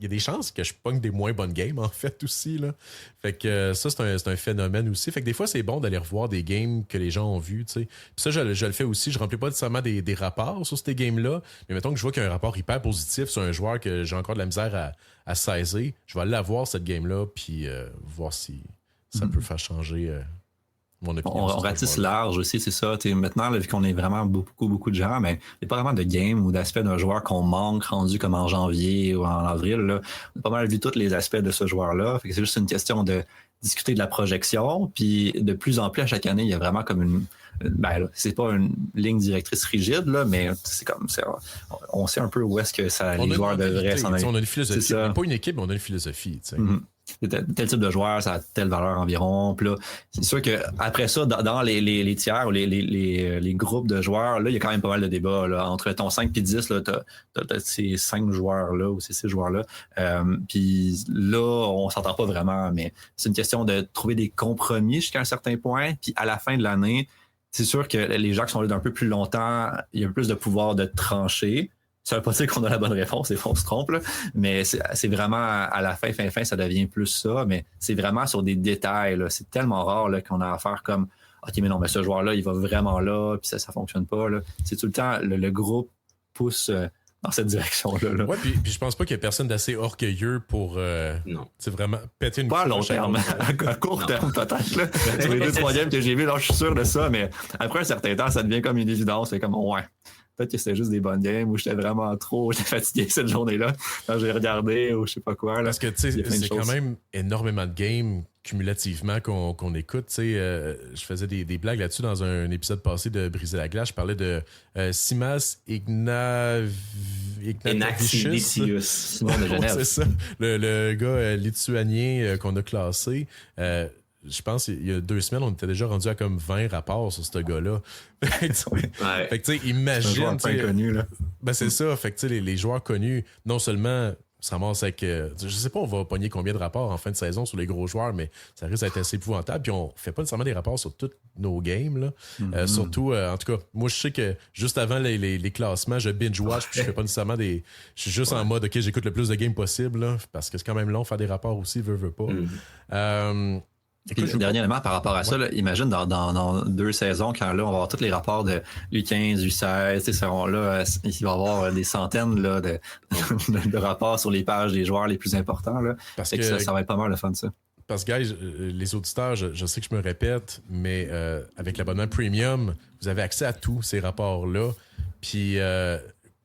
il y a des chances que je pogne des moins bonnes games, en fait, aussi. Là. Fait que ça, c'est un phénomène aussi. Fait que des fois, c'est bon d'aller revoir des games que les gens ont vus, tu sais. Puis ça, je le fais aussi. Je remplis pas nécessairement des rapports sur ces games-là, mais mettons que je vois qu'il y a un rapport hyper positif sur un joueur que j'ai encore de la misère à saisir. Je vais aller la voir, cette game-là, puis voir si ça peut faire changer... mon opinion, on ratisse large aussi, c'est ça. Maintenant, là, vu qu'on est vraiment beaucoup de gens, mais il n'y a pas vraiment de game ou d'aspect d'un joueur qu'on manque rendu comme en janvier ou en avril. Là. On a pas mal vu tous les aspects de ce joueur-là. Fait que c'est juste une question de discuter de la projection. Puis de plus en plus, à chaque année, il y a vraiment comme c'est pas une ligne directrice rigide, là, mais on sait un peu où est-ce que les joueurs devraient s'en aller. On a une philosophie. On n'est pas une équipe, mais on a une philosophie. Mm-hmm. Tel type de joueur, ça a telle valeur environ. Puis là, c'est sûr que après ça, dans les tiers ou les groupes de joueurs, là, il y a quand même pas mal de débats. Là. Entre ton 5 et 10, là, t'as ces 5 joueurs-là ou ces 6 joueurs-là. Puis là, on s'entend pas vraiment, mais c'est une question de trouver des compromis jusqu'à un certain point. Puis à la fin de l'année, c'est sûr que les gens qui sont là d'un peu plus longtemps, il y a plus de pouvoir de trancher. Ça veut pas dire qu'on a la bonne réponse, des fois on se trompe, là. Mais c'est vraiment à la fin, ça devient plus ça, mais c'est vraiment sur des détails, là. C'est tellement rare là, qu'on a affaire comme OK, mais non, mais ce joueur-là, il va vraiment là, puis ça fonctionne pas. Là. C'est tout le temps, le groupe pousse dans cette direction-là. Là. Ouais, puis je pense pas qu'il y ait personne d'assez orgueilleux pour vraiment péter une pas à long terme, à court terme peut-être. Là. Sur les 2-3 games que j'ai vus, là, je suis sûr de ça, mais après un certain temps, ça devient comme une évidence. C'est comme ouais. Peut-être que c'était juste des bonnes games où j'étais fatigué cette journée-là quand j'ai regardé ou je sais pas quoi. Là. Parce que tu sais, c'est quand même énormément de games cumulativement qu'on écoute. Je faisais des blagues là-dessus dans un épisode passé de Briser la glace. Je parlais de Simas Ignaticius. Simon de Genève. C'est ça. Le gars lituanien qu'on a classé. Je pense il y a 2 semaines, on était déjà rendu à comme 20 rapports sur ce gars-là. Fait que tu sais, imagine. C'est un joueur connu, là. Ben c'est ça. Fait que tu sais, les joueurs connus, non seulement ça ramasse avec. Je sais pas, on va pogner combien de rapports en fin de saison sur les gros joueurs, mais ça risque d'être assez épouvantable. Puis on fait pas nécessairement des rapports sur tous nos games, là. Mm-hmm. Surtout, en tout cas, moi je sais que juste avant les classements, je binge-watch, puis je fais pas nécessairement des. Je suis juste en mode, OK, j'écoute le plus de games possible, là, parce que c'est quand même long faire des rapports aussi, veut pas. Mm-hmm. Écoute, dernier élément par rapport à ça, là, imagine dans 2 saisons, quand là, on va avoir tous les rapports de U15, U16, là, il va y avoir des centaines là, de rapports sur les pages des joueurs les plus importants. Là. Parce que ça va être pas mal le fun, ça. Parce que, guys, les auditeurs, je sais que je me répète, mais avec l'abonnement Premium, vous avez accès à tous ces rapports-là. Puis,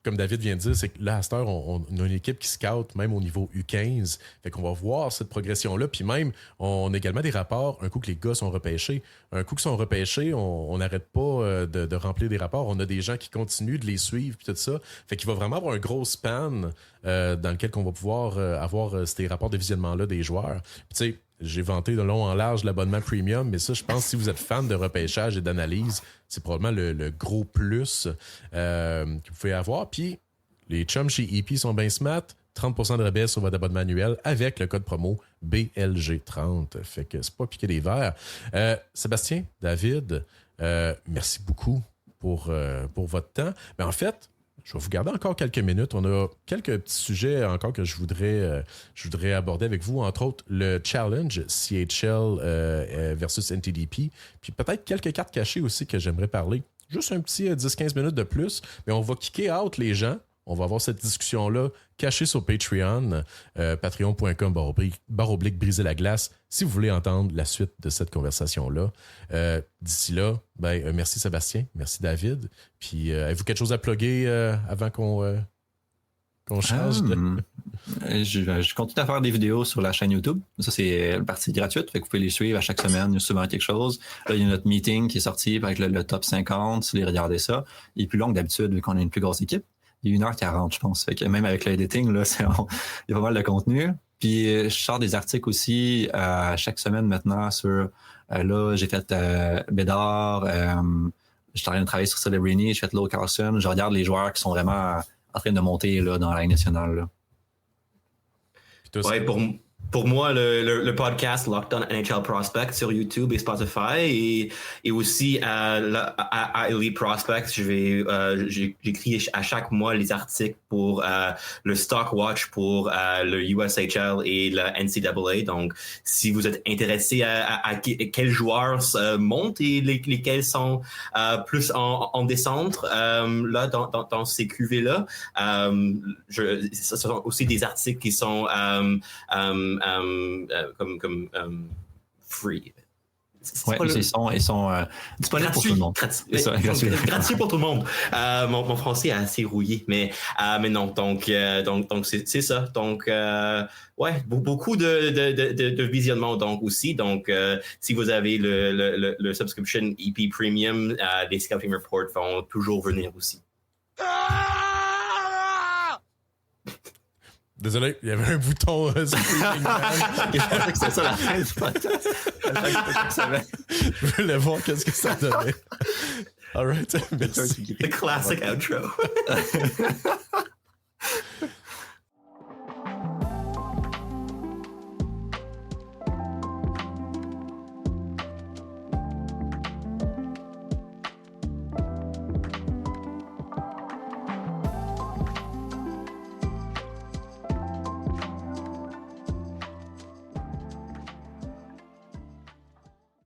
comme David vient de dire, c'est que là, à cette heure, on a une équipe qui scout même au niveau U15. Fait qu'on va voir cette progression-là. Puis même, on a également des rapports, un coup que les gars sont repêchés. Un coup qu'ils sont repêchés, on n'arrête pas de remplir des rapports. On a des gens qui continuent de les suivre puis tout ça. Fait qu'il va vraiment avoir un gros span dans lequel on va pouvoir avoir ces rapports de visionnement-là des joueurs. Puis tu sais, j'ai vanté de long en large l'abonnement premium, mais ça, je pense que si vous êtes fan de repêchage et d'analyse, c'est probablement le gros plus que vous pouvez avoir. Puis, les chums chez EP sont bien smart. 30% de rabais sur votre abonnement annuel avec le code promo BLG30. Fait que c'est pas piquer des verres. Sébastien, David, merci beaucoup pour votre temps. Mais en fait, je vais vous garder encore quelques minutes. On a quelques petits sujets encore que je voudrais aborder avec vous. Entre autres, le challenge CHL versus NTDP. Puis peut-être quelques cartes cachées aussi que j'aimerais parler. Juste un petit 10-15 minutes de plus. Mais on va kicker out les gens. On va avoir cette discussion-là cachée sur Patreon, patreon.com// briser la glace, si vous voulez entendre la suite de cette conversation-là. D'ici là, merci Sébastien, merci David. Puis, avez-vous quelque chose à plugger avant qu'on change Je continue à faire des vidéos sur la chaîne YouTube. Ça, c'est une partie gratuite. Fait que vous pouvez les suivre à chaque semaine. Il y a souvent quelque chose. Là, il y a notre meeting qui est sorti avec le top 50. Si vous voulez regarder ça, il est plus long que d'habitude vu qu'on a une plus grosse équipe. Il est 1h40, je pense. Fait que même avec l'editing, là, il y a pas mal de contenu. Puis je sors des articles aussi chaque semaine maintenant sur là, j'ai fait Bédard, suis en train de travailler sur Celebrini, je fais Low Carlson, je regarde les joueurs qui sont vraiment en train de monter là, dans la Ligue nationale. Là. Ouais, pour moi, le podcast Locked On NHL Prospect sur YouTube et Spotify et aussi à Elite Prospects, j'écris à chaque mois les articles pour le Stock Watch pour le USHL et le NCAA. Donc, si vous êtes intéressé à quels joueurs montent et lesquels sont plus en descente, là, dans ces QV-là, ce sont aussi des articles qui sont free. Oui, ils sont disponibles pour tout le monde. Gratuit pour tout le monde. Mon français est assez rouillé, mais non. Donc c'est ça. Donc ouais, beaucoup de visionnement donc aussi. Donc si vous avez le subscription EP Premium, les Scouting Reports vont toujours venir aussi. Désolé, il y avait un bouton c'est ça la fin du podcast. Je voulais voir qu'est-ce que ça donnait. All right, merci. The classic outro.